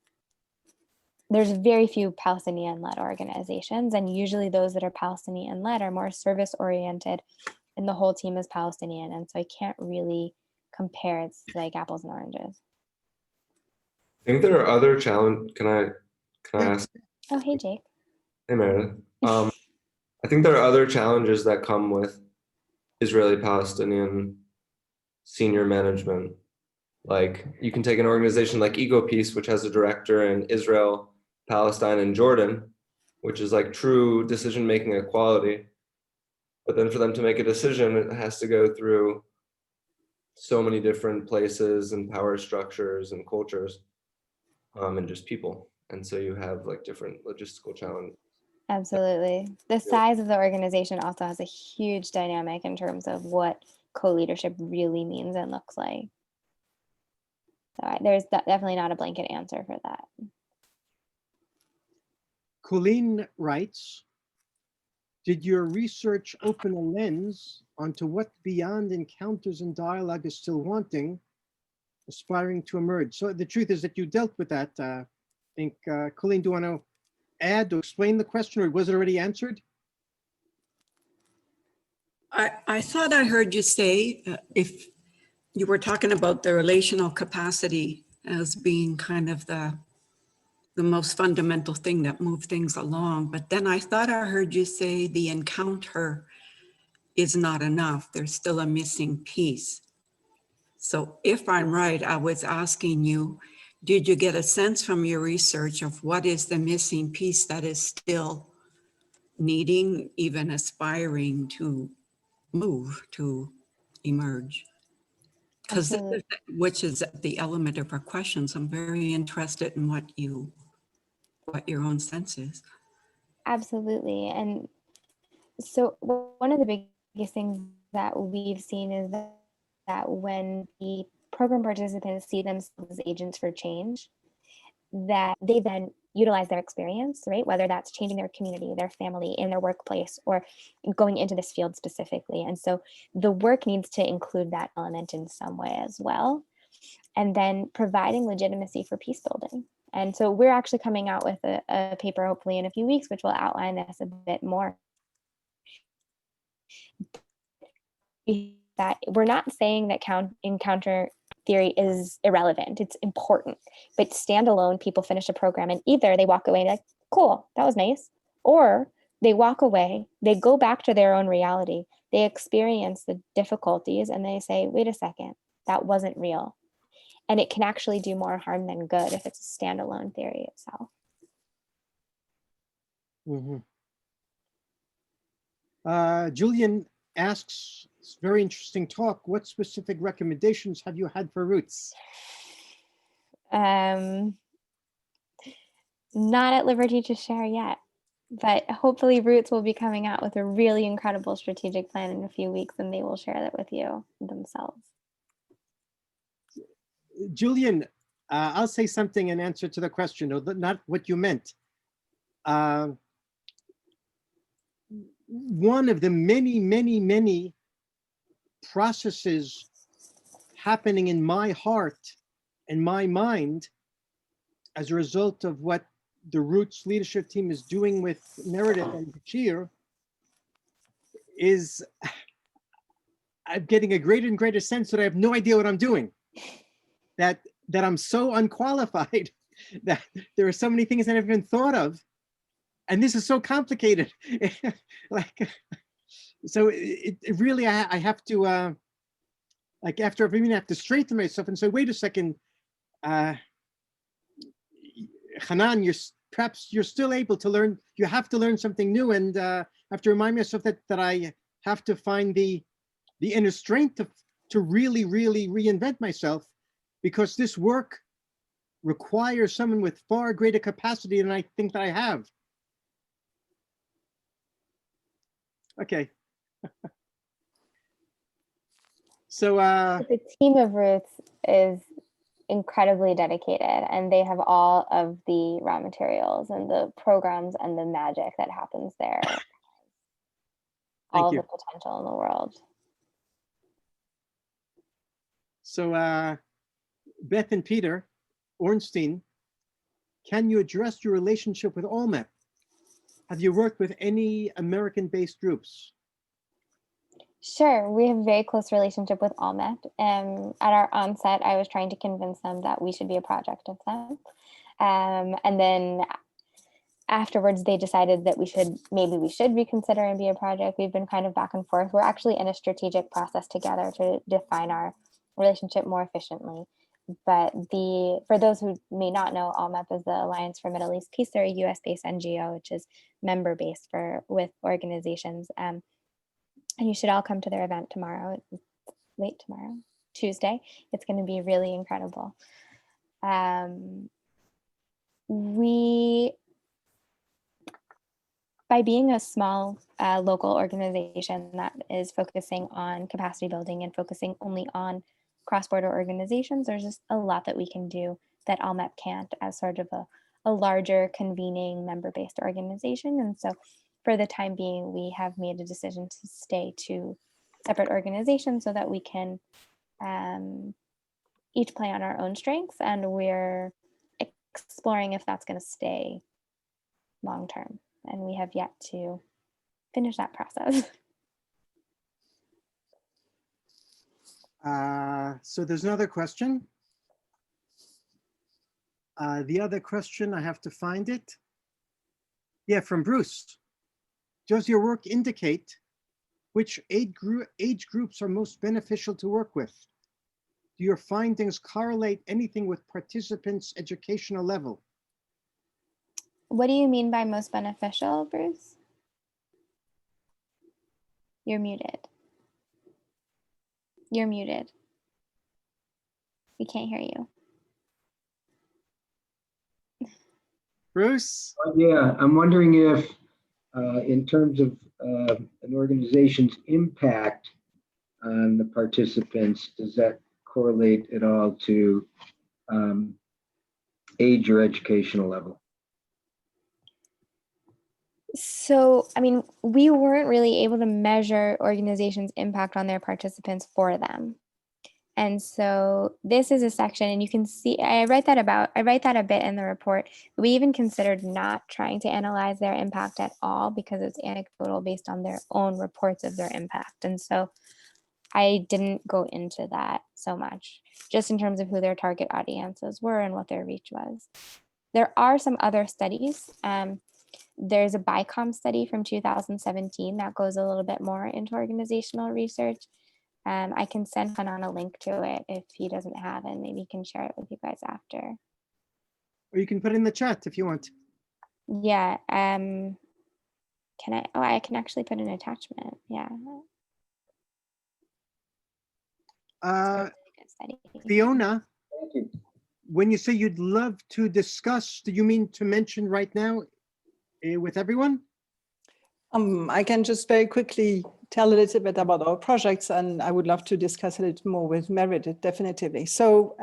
There's very few Palestinian-led organizations, and usually those that are Palestinian-led are more service-oriented, and the whole team is Palestinian. And so I can't really compare. It's like apples and oranges. I think there are other challenges. Can I ask? Oh, hey, Jake. Hey, Meredith. I think there are other challenges that come with Israeli-Palestinian senior management. Like, you can take an organization like Ego Peace, which has a director in Israel, Palestine, and Jordan, which is like true decision-making equality. But then for them to make a decision, it has to go through so many different places and power structures and cultures, and just people. And so you have like different logistical challenges. Absolutely. The size of the organization also has a huge dynamic in terms of what co-leadership really means and looks like. So there's definitely not a blanket answer for that. Colleen writes, did your research open a lens onto what beyond encounters and dialogue is still wanting, aspiring to emerge? So the truth is that you dealt with that. I think, Colleen, do you want to add or explain the question, or was it already answered? I thought I heard you say, if you were talking about the relational capacity as being kind of the most fundamental thing that moved things along. But then I thought I heard you say the encounter is not enough. There's still a missing piece. So if I'm right, I was asking you, did you get a sense from your research of what is the missing piece that is still needing, even aspiring to move, to emerge? Because which is the element of our questions. I'm very interested in what your own sense is. Absolutely. And so one of the biggest things that we've seen is that when the program participants see themselves as agents for change, that they then utilize their experience, right? Whether that's changing their community, their family, in their workplace, or going into this field specifically. And so the work needs to include that element in some way as well. And then providing legitimacy for peace building. And so we're actually coming out with a paper, hopefully in a few weeks, which will outline this a bit more. That we're not saying that encounter theory is irrelevant. It's important, but standalone, people finish a program and either they walk away like, cool, that was nice, or they walk away, they go back to their own reality, they experience the difficulties and they say, wait a second, that wasn't real. And it can actually do more harm than good if it's a standalone theory itself. Mhm. Julian asks, it's very interesting talk. What specific recommendations have you had for Roots? Not at liberty to share yet, but hopefully Roots will be coming out with a really incredible strategic plan in a few weeks and they will share that with you themselves. Julian, I'll say something in answer to the question, or not what you meant. One of the many processes happening in my heart and my mind as a result of what the Roots leadership team is doing with Meredith and Bashir is I'm getting a greater and greater sense that I have no idea what I'm doing. That I'm so unqualified, that there are so many things that I've been thought of, and this is so complicated. Like, so it really, I have to, like after every minute, I have to straighten myself and say, wait a second, Hanan, perhaps you're still able to learn, you have to learn something new, and I have to remind myself that I have to find the inner strength to really reinvent myself, because this work requires someone with far greater capacity than I think that I have. Okay. So the team of Roots is incredibly dedicated, and they have all of the raw materials and the programs and the magic that happens there. All the potential in the world. So Beth and Peter Ornstein, can you address your relationship with ALMEP? Have you worked with any American-based groups? Sure, we have a very close relationship with ALMEP. At our onset, I was trying to convince them that we should be a project of them. And then afterwards, they decided that maybe we should reconsider and be a project. We've been kind of back and forth. We're actually in a strategic process together to define our relationship more efficiently. But for those who may not know, ALMEP is the Alliance for Middle East Peace. They're a US-based NGO, which is member-based with organizations. And you should all come to their event tomorrow. It's late tomorrow, Tuesday. It's going to be really incredible. By being a small local organization that is focusing on capacity building and focusing only on cross-border organizations, there's just a lot that we can do that ALMEP can't as sort of a larger convening member-based organization. And so for the time being, we have made a decision to stay two separate organizations so that we can each play on our own strengths, and we're exploring if that's going to stay long-term. And we have yet to finish that process. So there's another question. The other question, I have to find it. Yeah, from Bruce. Does your work indicate which age groups are most beneficial to work with? Do your findings correlate anything with participants' educational level? What do you mean by most beneficial, Bruce? You're muted. You're muted. We can't hear you. Bruce? Yeah, I'm wondering if in terms of an organization's impact on the participants, does that correlate at all to age or educational level? So, I mean, we weren't really able to measure organizations' impact on their participants for them. And so this is a section, and you can see, I write that a bit in the report. We even considered not trying to analyze their impact at all because it's anecdotal based on their own reports of their impact. And so I didn't go into that so much, just in terms of who their target audiences were and what their reach was. There are some other studies. There's a BICOM study from 2017 that goes a little bit more into organizational research. I can send Hanan a link to it if he doesn't have it. Maybe he can share it with you guys after. Or you can put it in the chat if you want. Yeah. Can I? Oh, I can actually put an attachment. Yeah. Fiona, when you say you'd love to discuss, do you mean to mention right now with everyone? I can just very quickly tell a little bit about our projects, and I would love to discuss a little more with Meredith, definitively. So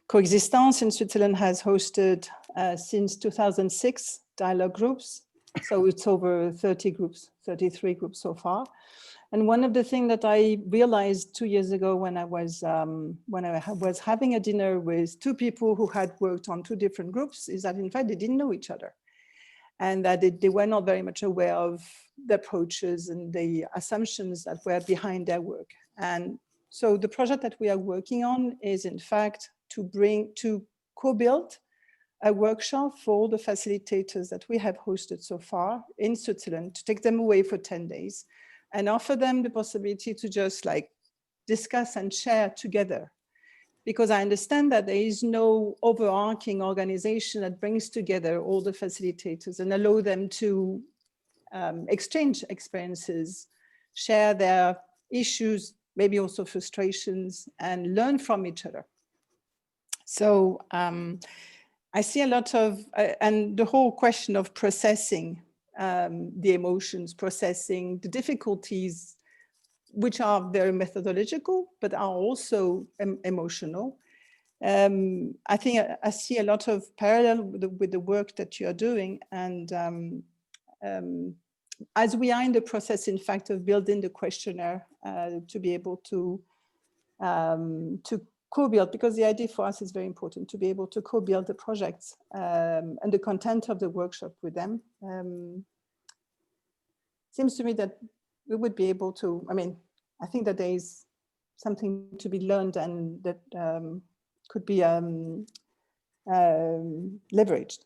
Coexistence in Switzerland has hosted since 2006 dialogue groups. So it's over 30 groups, 33 groups so far. And one of the things that I realized 2 years ago when I was having a dinner with two people who had worked on two different groups is that in fact they didn't know each other, and that they were not very much aware of the approaches and the assumptions that were behind their work. And so the project that we are working on is in fact to co-build a workshop for the facilitators that we have hosted so far in Switzerland, to take them away for 10 days and offer them the possibility to just like discuss and share together. Because I understand that there is no overarching organization that brings together all the facilitators and allow them to exchange experiences, share their issues, maybe also frustrations, and learn from each other. So I see a lot of, and the whole question of processing the emotions, processing the difficulties, which are very methodological, but are also emotional. I think I see a lot of parallel with the work that you are doing. And as we are in the process, in fact, of building the questionnaire to be able to co-build, because the idea for us is very important, to be able to co-build the projects and the content of the workshop with them. Seems to me that we would be able to, I think that there is something to be learned and that could be leveraged.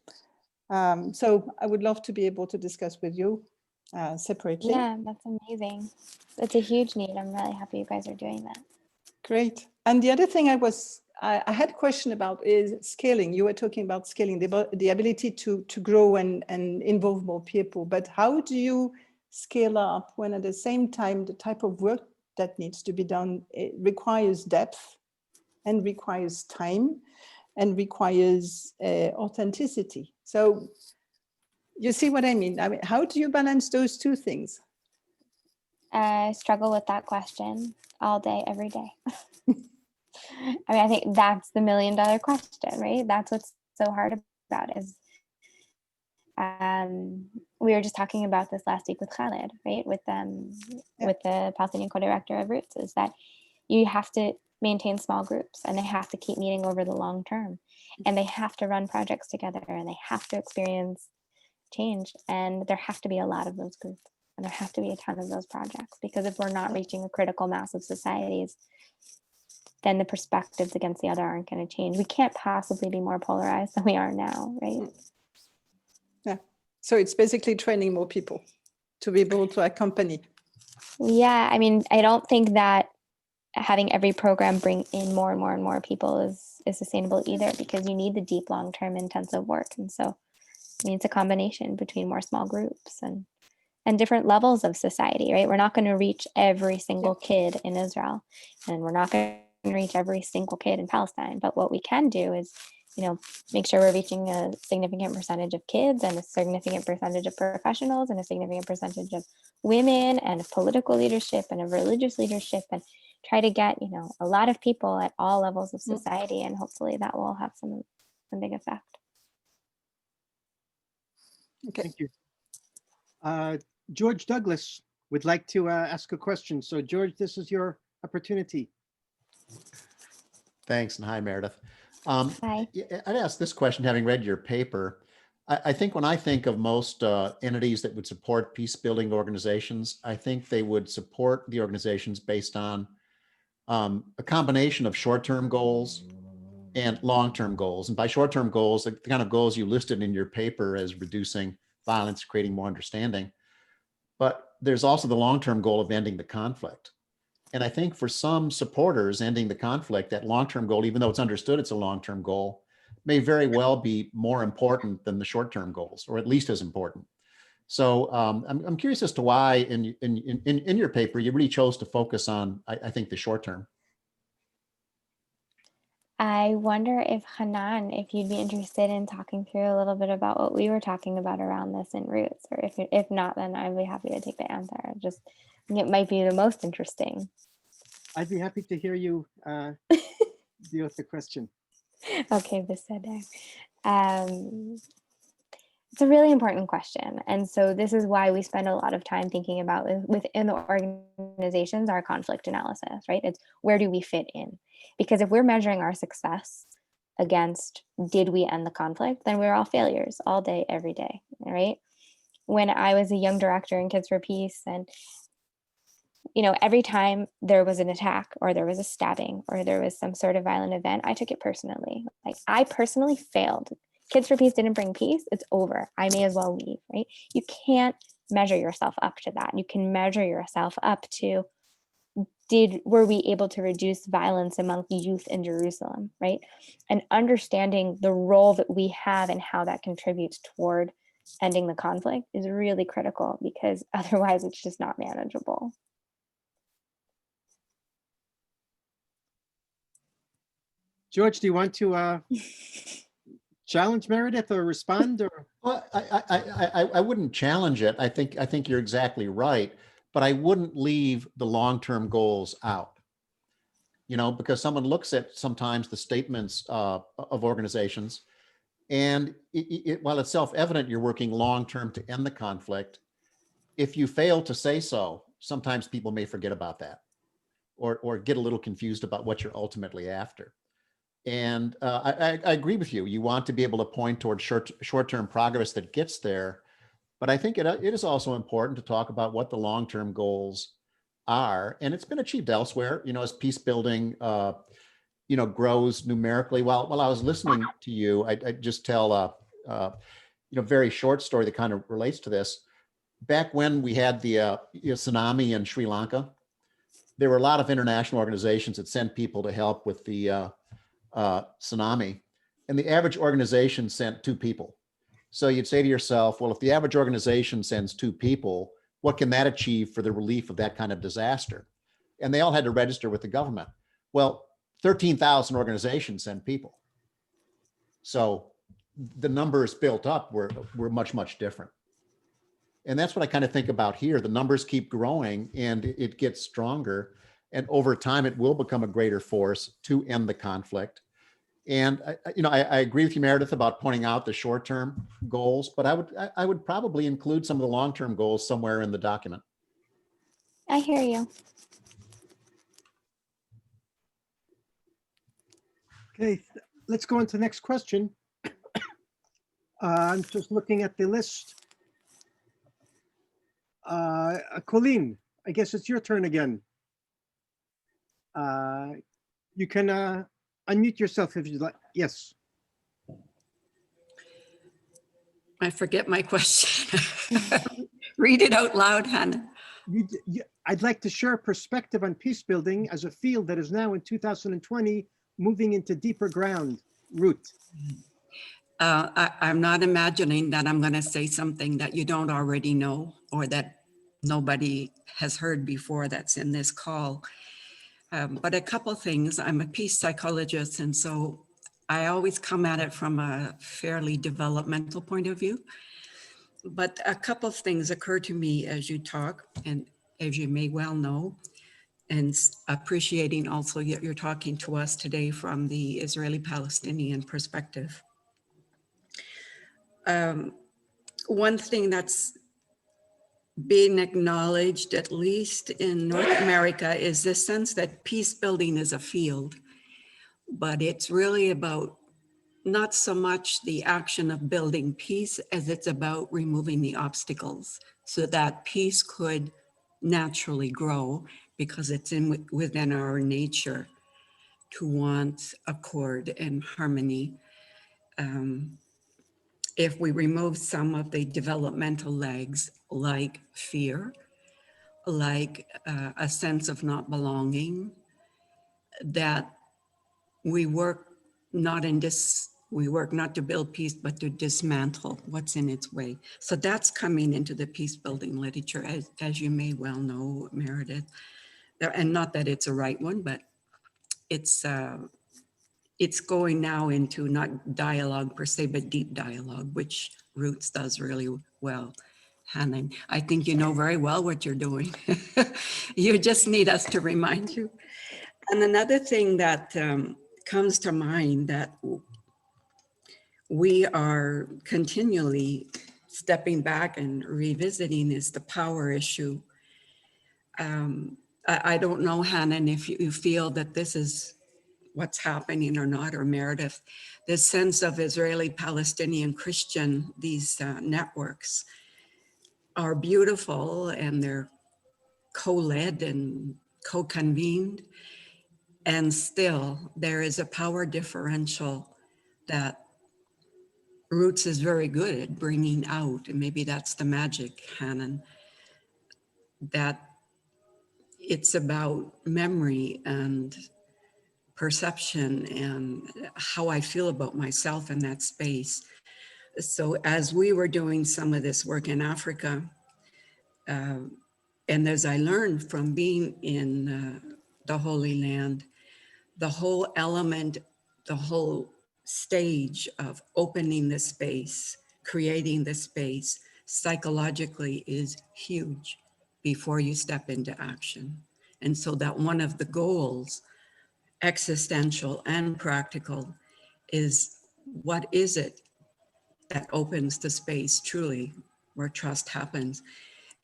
So I would love to be able to discuss with you separately. Yeah, that's amazing. It's a huge need. I'm really happy you guys are doing that. Great. And the other thing I had a question about is scaling. You were talking about scaling, the ability to grow and involve more people, but how do you scale up when at the same time the type of work that needs to be done, it requires depth and requires time and requires authenticity? So you see what I mean? How do you balance those two things? I struggle with that question all day, every day. I think that's the $1 million question, right? That's what's so hard about it is we were just talking about this last week with Khaled, right? With the Palestinian co-director of Roots, is that you have to maintain small groups and they have to keep meeting over the long term, and they have to run projects together, and they have to experience change, and there have to be a lot of those groups, and there have to be a ton of those projects, because if we're not reaching a critical mass of societies, then the perspectives against the other aren't going to change. We can't possibly be more polarized than we are now, right? Yeah. So it's basically training more people to be able to accompany. Yeah, I don't think that having every program bring in more and more and more people is sustainable either, because you need the deep, long-term, intensive work. And so it's a combination between more small groups and different levels of society, right? We're not going to reach every single kid in Israel, and we're not going to reach every single kid in Palestine. But what we can do is, make sure we're reaching a significant percentage of kids and a significant percentage of professionals and a significant percentage of women and of political leadership and of religious leadership, and try to get, a lot of people at all levels of society. And hopefully that will have some big effect. Okay. Thank you. George Douglas would like to ask a question. So George, this is your opportunity. Thanks, and hi, Meredith. Hi. I'd ask this question, having read your paper. I think when I think of most entities that would support peace-building organizations, I think they would support the organizations based on a combination of short-term goals and long-term goals. And by short-term goals, the kind of goals you listed in your paper as reducing violence, creating more understanding. But there's also the long-term goal of ending the conflict. And I think for some supporters, ending the conflict, that long-term goal, even though it's understood it's a long-term goal, may very well be more important than the short-term goals, or at least as important. So I'm curious as to why in your paper, you really chose to focus on, I think, the short term. I wonder if Hanan, if you'd be interested in talking through a little bit about what we were talking about around this in Roots, or if not, then I'd be happy to take the answer. Just it might be the most interesting. I'd be happy to hear you deal with the question. Okay, beseder. It's a really important question. And so this is why we spend a lot of time thinking about within the organizations, our conflict analysis, right? It's where do we fit in? Because if we're measuring our success against did we end the conflict, then we're all failures all day, every day, right? When I was a young director in Kids for Peace, and every time there was an attack or there was a stabbing or there was some sort of violent event, I took it personally. Like I personally failed. Kids for Peace didn't bring peace. It's over. I may as well leave, right? You can't measure yourself up to that. You can measure yourself up to were we able to reduce violence among youth in Jerusalem, right? And understanding the role that we have and how that contributes toward ending the conflict is really critical, because otherwise it's just not manageable. George, do you want to challenge Meredith or respond? Or Well, I wouldn't challenge it. I think you're exactly right, but I wouldn't leave the long-term goals out. Because someone looks at sometimes the statements of organizations, and while it's self-evident you're working long-term to end the conflict, if you fail to say so, sometimes people may forget about that, or get a little confused about what you're ultimately after. And I agree with you. You want to be able to point towards short-term progress that gets there. But I think it is also important to talk about what the long-term goals are. And it's been achieved elsewhere, as peace building, grows numerically. While I was listening to you, I just tell a very short story that kind of relates to this. Back when we had the tsunami in Sri Lanka, there were a lot of international organizations that sent people to help with the tsunami, and the average organization sent 2 people. So you'd say to yourself, well, if the average organization sends 2 people, what can that achieve for the relief of that kind of disaster? And they all had to register with the government. Well, 13,000 organizations send people. So the numbers built up were much, much different. And that's what I kind of think about here. The numbers keep growing and it gets stronger. And over time, it will become a greater force to end the conflict. And I agree with you, Meredith, about pointing out the short-term goals, but I would probably include some of the long-term goals somewhere in the document. I hear you. okay, let's go on to the next question. I'm just looking at the list. Colleen, I guess it's your turn again. You can unmute yourself if you'd like. Yes. I forget my question. Read it out loud, Hannah. I'd like to share a perspective on peace building as a field that is now in 2020 moving into deeper ground root. I'm not imagining that I'm going to say something that you don't already know or that nobody has heard before that's in this call. But a couple things. I'm a peace psychologist, and so I always come at it from a fairly developmental point of view. But a couple of things occur to me as you talk, and as you may well know, and appreciating also you're talking to us today from the Israeli-Palestinian perspective. One thing that's being acknowledged, at least in North America, is this sense that peace building is a field, but it's really about not so much the action of building peace as it's about removing the obstacles so that peace could naturally grow, because it's within our nature to want accord and harmony. If we remove some of the developmental legs, like fear, like a sense of not belonging, that we work not to build peace, but to dismantle what's in its way. So that's coming into the peace building literature, as you may well know, Meredith. And not that it's a right one, but it's going now into not dialogue per se, but deep dialogue, which Roots does really well. Hannah, I think you know very well what you're doing. You just need us to remind you. And another thing that comes to mind that we are continually stepping back and revisiting is the power issue. I don't know, Hannah, if you feel that this is what's happening or not, or Meredith, this sense of Israeli, Palestinian, Christian, these networks are beautiful and they're co-led and co-convened. And still there is a power differential that Roots is very good at bringing out. And maybe that's the magic, Hannon, that it's about memory and perception and how I feel about myself in that space. So as we were doing some of this work in Africa, and as I learned from being in the Holy Land, the whole element, the whole stage of opening the space, creating the space psychologically is huge before you step into action. And so that one of the goals, existential and practical, is what is it that opens the space truly where trust happens.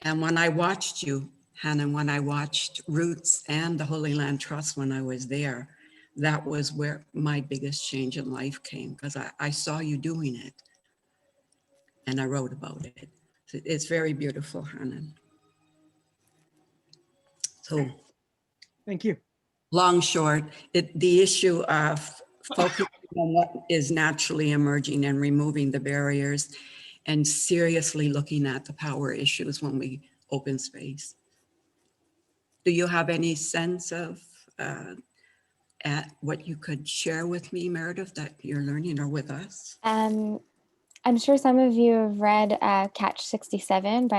And when I watched you, Hannah, when I watched Roots and the Holy Land Trust when I was there, that was where my biggest change in life came, because I saw you doing it and I wrote about it. It's very beautiful, Hannah. So Thank you. long, short, the issue of focusing on what is naturally emerging and removing the barriers and seriously looking at the power issues when we open space. Do you have any sense of at what you could share with me, Meredith, that you're learning, or with us? I'm sure some of you have read Catch 67 by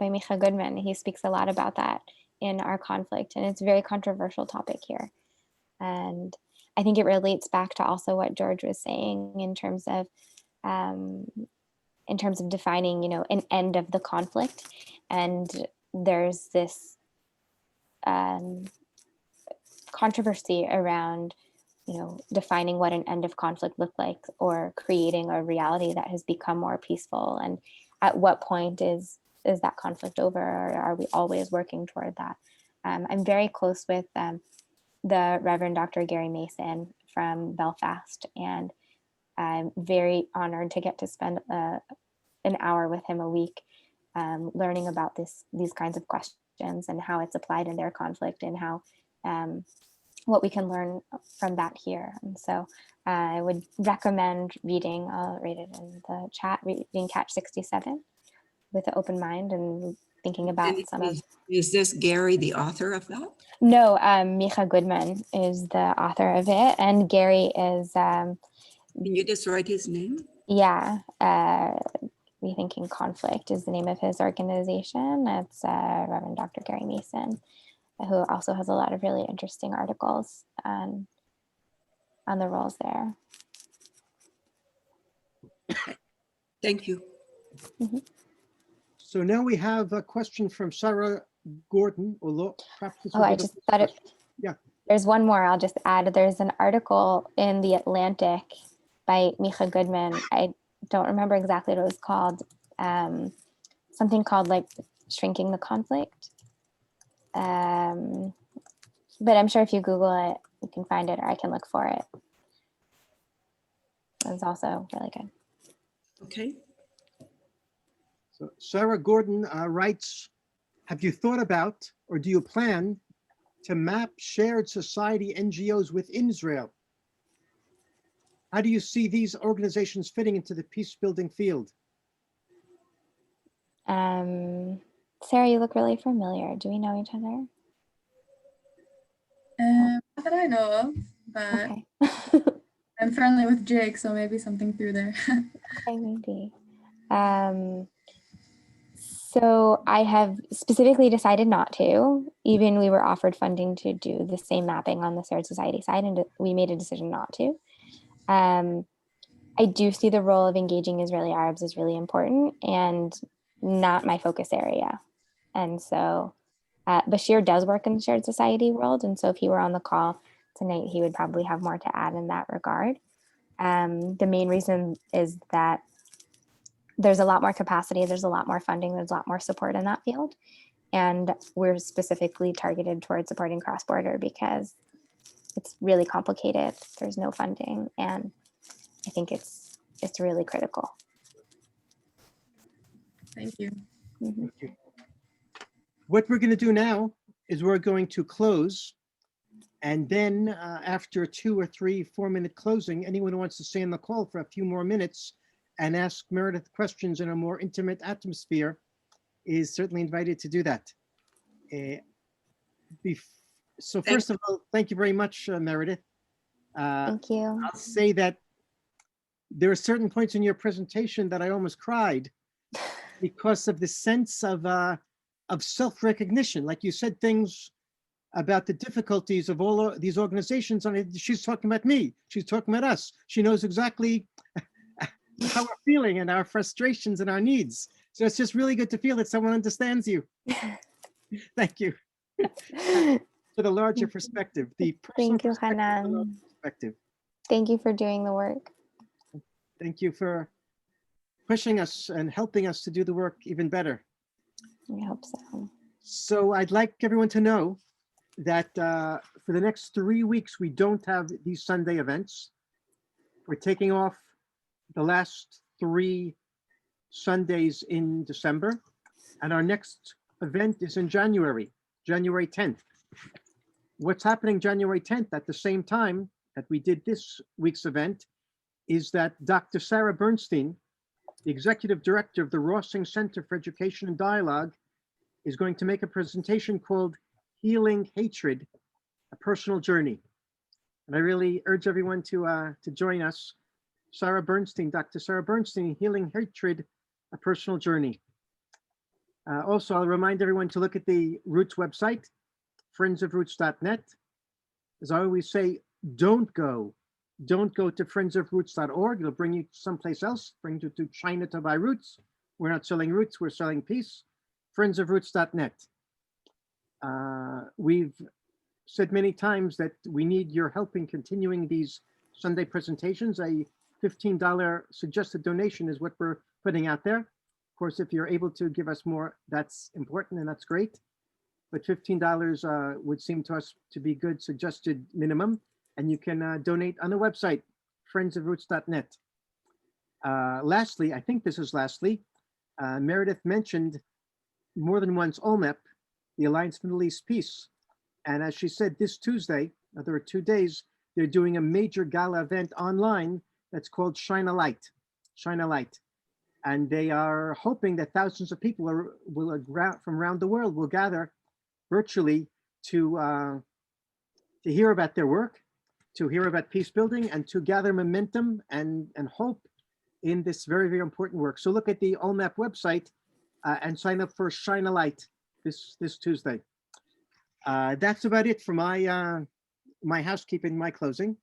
Micha Goodman. He speaks a lot about that in Our Conflict, and it's a very controversial topic here. And I think it relates back to also what George was saying in terms of defining, you know, an end of the conflict. And there's this controversy around, you know, defining what an end of conflict looked like, or creating a reality that has become more peaceful. And at what point is that conflict over, or are we always working toward that? I'm very close with the Reverend Dr. Gary Mason from Belfast, and I'm very honored to get to spend an hour with him a week learning about these kinds of questions and how it's applied in their conflict, and how what we can learn from that here. And so I would recommend reading, I'll read it in the chat, reading Catch 67 with an open mind and thinking about some of... Is this Gary the author of that? No, Micha Goodman is the author of it, and Gary is... Can you just write his name? Yeah, Rethinking Conflict is the name of his organization. It's Reverend Dr. Gary Mason, who also has a lot of really interesting articles on the roles there. Thank you. Mm-hmm. So now we have a question from Sarah Gordon. I just thought it. Yeah. There's one more I'll just add. There's an article in The Atlantic by Micha Goodman. I don't remember exactly what it was called. something called like Shrinking the Conflict. But I'm sure if you Google it, you can find it, or I can look for it. It's also really good. Okay. So Sarah Gordon writes, have you thought about, or do you plan to map shared society NGOs within Israel? How do you see these organizations fitting into the peace building field? Sarah, you look really familiar. Do we know each other? Not that I know of, but Okay. I'm friendly with Jake, so maybe something through there. Okay, maybe. So I have specifically decided not to, even we were offered funding to do the same mapping on the shared society side, and we made a decision not to. I do see the role of engaging Israeli Arabs as really important and not my focus area. And so Bashir does work in the shared society world. And so if he were on the call tonight, he would probably have more to add in that regard. The main reason is that there's a lot more capacity, there's a lot more funding, there's a lot more support in that field. And we're specifically targeted towards supporting cross-border because it's really complicated. There's no funding. And I think it's really critical. Thank you. Mm-hmm. What we're going to do now is we're going to close. And then after 2 or 3 4-minute closing, anyone who wants to stay on the call for a few more minutes and ask Meredith questions in a more intimate atmosphere is certainly invited to do that. So first of all, thank you very much, Meredith. Thank you. I'll say that there are certain points in your presentation that I almost cried because of the sense of self-recognition. Like you said things about the difficulties of all these organizations, and she's talking about me. She's talking about us. She knows exactly how we're feeling and our frustrations and our needs. So it's just really good to feel that someone understands you. Thank you. For the larger perspective, the personal Thank you, perspective, the larger Hanan. perspective. Thank you for doing the work. Thank you for pushing us and helping us to do the work even better. I hope so. So I'd like everyone to know that for the next 3 weeks, we don't have these Sunday events. We're taking off the last 3 Sundays in December, and our next event is in January 10th. What's happening January 10th at the same time that we did this week's event is that Dr. Sarah Bernstein, the executive director of the Rossing Center for Education and Dialogue, is going to make a presentation called Healing Hatred, a Personal Journey. And I really urge everyone to join us. Sarah Bernstein, Dr. Sarah Bernstein, Healing Hatred, a Personal Journey. Also, I'll remind everyone to look at the Roots website, friendsofroots.net. As I always say, don't go to friendsofroots.org. It'll bring you someplace else, bring you to China to buy roots. We're not selling roots, we're selling peace. Friendsofroots.net. We've said many times that we need your help in continuing these Sunday presentations. A $15 suggested donation is what we're putting out there. Of course, if you're able to give us more, that's important and that's great. But $15 would seem to us to be good suggested minimum. And you can donate on the website, friendsofroots.net. Lastly, I think this is lastly, Meredith mentioned more than once OMEP, the Alliance for Middle East Peace. And as she said, this Tuesday, there are 2 days, they're doing a major gala event online that's called Shine a Light. Shine a Light. And they are hoping that thousands of people from around the world will gather virtually to hear about their work, to hear about peace building, and to gather momentum and hope in this very, very important work. So look at the OMAP website and sign up for Shine a Light this Tuesday. That's about it for my housekeeping, my closing.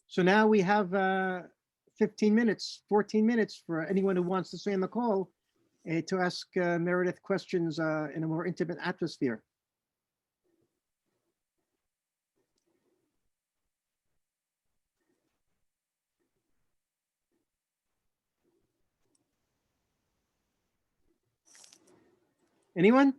So now we have 14 minutes for anyone who wants to stay on the call to ask Meredith questions in a more intimate atmosphere. Anyone?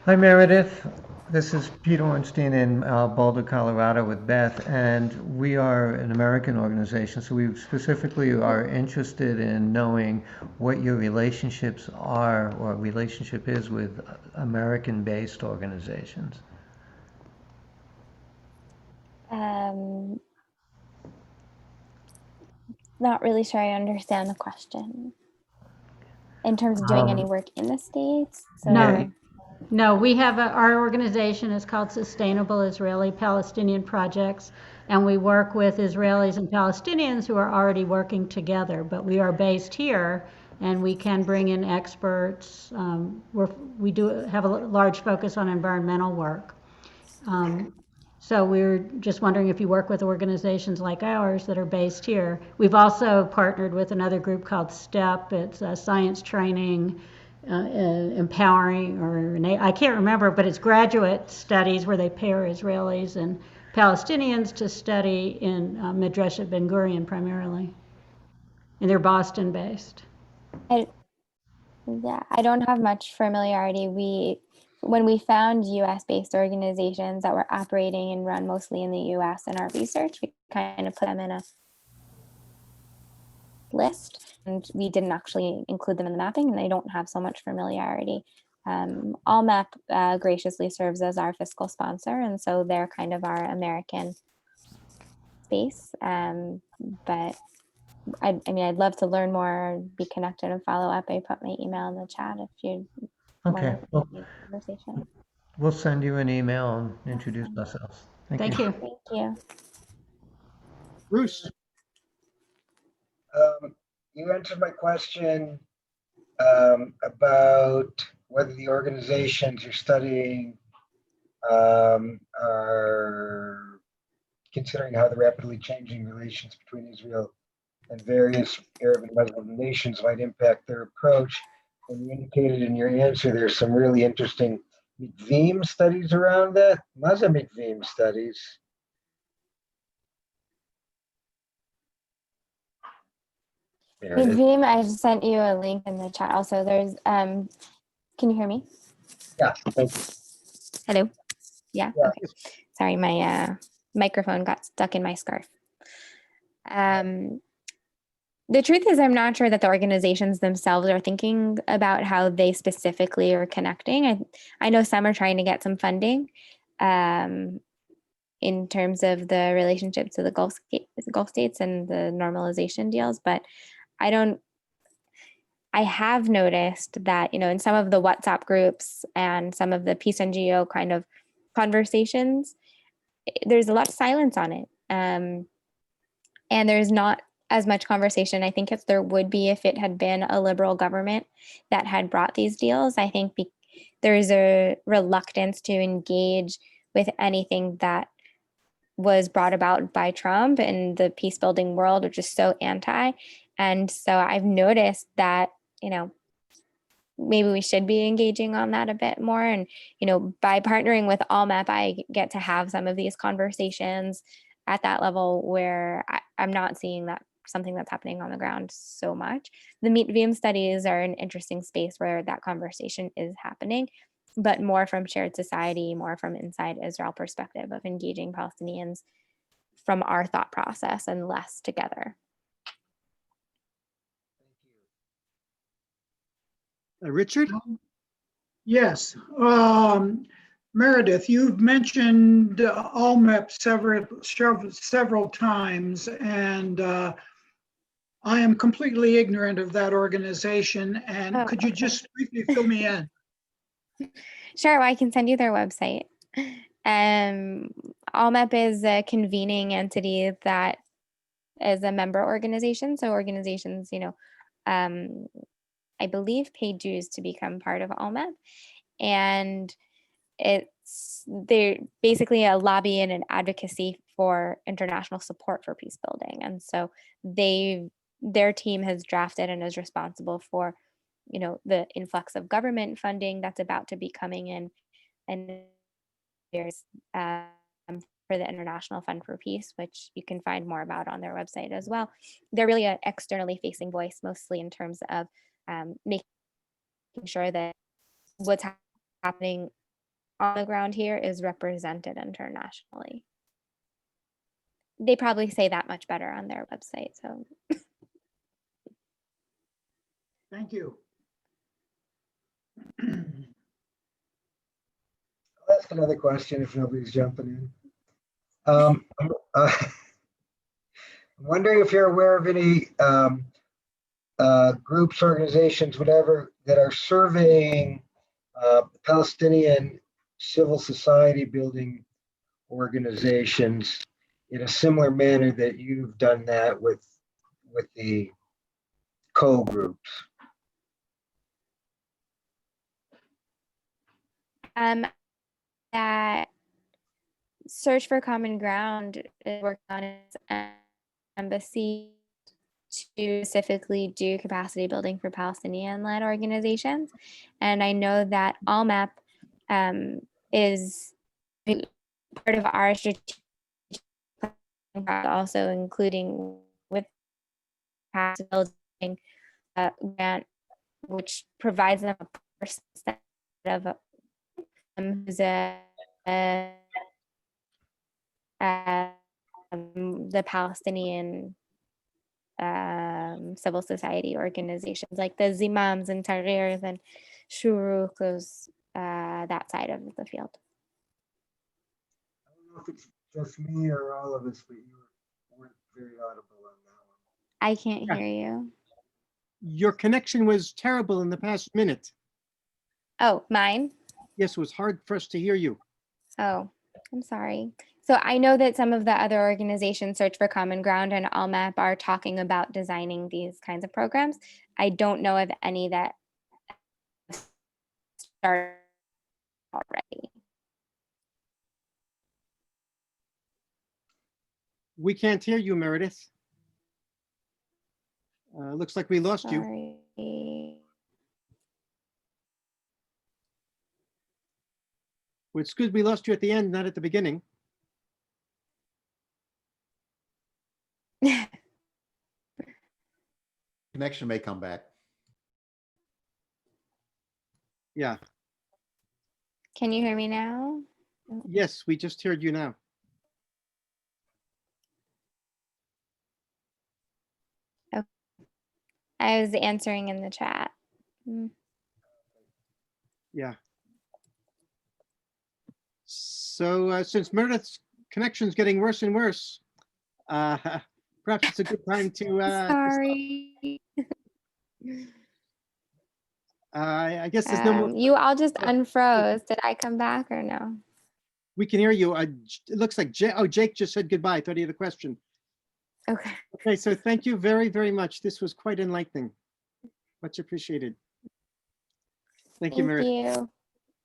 Hi, Meredith. This is Pete Ornstein in Boulder, Colorado with Beth, and we are an American organization, so we specifically are interested in knowing what your relationships are or relationship is with American-based organizations. Not really sure I understand the question. In terms of doing any work in the States? No. No, we have our organization is called Sustainable Israeli Palestinian Projects, and we work with Israelis and Palestinians who are already working together, but we are based here and we can bring in experts. We do have a large focus on environmental work. So we're just wondering if you work with organizations like ours that are based here. We've also partnered with another group called STEP. It's science training, empowering, or I can't remember, but it's graduate studies where they pair Israelis and Palestinians to study in Midrashat Ben Gurion primarily. And they're Boston based. Yeah, I don't have much familiarity. When we found US-based organizations that were operating and run mostly in the US in our research, we kind of put them in a list, and we didn't actually include them in the mapping, and they don't have so much familiarity. AllMap graciously serves as our fiscal sponsor, and so they're kind of our American space. But I mean, I'd love to learn more, be connected, and follow up. I put my email in the chat if you Okay, want to conversation. We'll send you an email and introduce ourselves. Thank you. Thank you. Bruce. You answered my question about whether the organizations you're studying are considering how the rapidly changing relations between Israel and various Arab and Muslim nations might impact their approach. And you indicated in your answer there's some really interesting mitvim studies around that. Maza mitvim studies. Vim, I just sent you a link in the chat. Also, there's can you hear me? Yeah, thank you. Hello. Yeah. Yeah. Okay. Sorry, my microphone got stuck in my scarf. The truth is, I'm not sure that the organizations themselves are thinking about how they specifically are connecting. I know some are trying to get some funding in terms of the relationship to the Gulf states and the normalization deals, but I have noticed that, in some of the WhatsApp groups and some of the peace NGO kind of conversations, there's a lot of silence on it. And there's not as much conversation, I think, as there would be if it had been a liberal government that had brought these deals. I think there's a reluctance to engage with anything that was brought about by Trump and the peace building world, which is so anti. And so I've noticed that, maybe we should be engaging on that a bit more. And, by partnering with AllMap, I get to have some of these conversations at that level where I'm not seeing that something that's happening on the ground so much. The Meet-VM studies are an interesting space where that conversation is happening, but more from shared society, more from inside Israel perspective of engaging Palestinians from our thought process and less together. Richard? Yes. Meredith, you've mentioned AllMap several times, and I am completely ignorant of that organization. And could you just briefly fill me in? Sure, well, I can send you their website. AllMap is a convening entity that is a member organization. So organizations, I believe, pay dues to become part of AllMap. And they're basically a lobby and an advocacy for international support for peace building. And so their team has drafted and is responsible for, the influx of government funding that's about to be coming in, and there's for the International Fund for Peace, which you can find more about on their website as well. They're really an externally facing voice, mostly in terms of making sure that what's happening on the ground here is represented internationally. They probably say that much better on their website. So Thank you. I'll ask another question if nobody's jumping in. I'm wondering if you're aware of any groups, organizations, whatever, that are surveying Palestinian civil society building organizations in a similar manner that you've done that with the co-groups. That Search for Common Ground is working on its embassy to specifically do capacity building for Palestinian-led organizations. And I know that ALMAP is part of our strategic plan, also including with capacity building grant, which provides them a person instead of who's the Palestinian civil society organizations like the Zimams and Tahrirs and Shuruk, those that side of the field. I don't know if it's just me or all of us, but you weren't very audible on that one. I can't hear you. Your connection was terrible in the past minute. Oh, mine? Yes, it was hard for us to hear you. Oh, I'm sorry. So I know that some of the other organizations, Search for Common Ground and ALMAP, are talking about designing these kinds of programs. I don't know of any that started already. We can't hear you, Meredith. Looks like we lost you. Sorry. Well, it's good we lost you at the end, not at the beginning. Connection may come back. Yeah. Can you hear me now? Yes, we just heard you now. Okay. I was answering in the chat. Yeah. So since Meredith's connection is getting worse and worse, perhaps it's a good time to. Sorry. I guess there's no more. You all just unfroze. Did I come back or no? We can hear you. It looks like Jake just said goodbye. I thought he had a question. Okay. Okay, so thank you very, very much. This was quite enlightening. Much appreciated. Thank you, Meredith.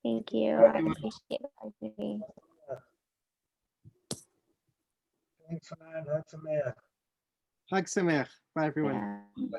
Thank you. I appreciate the opportunity. Thanks, man. That's a man. Hag Sameach. Bye, everyone. Yeah.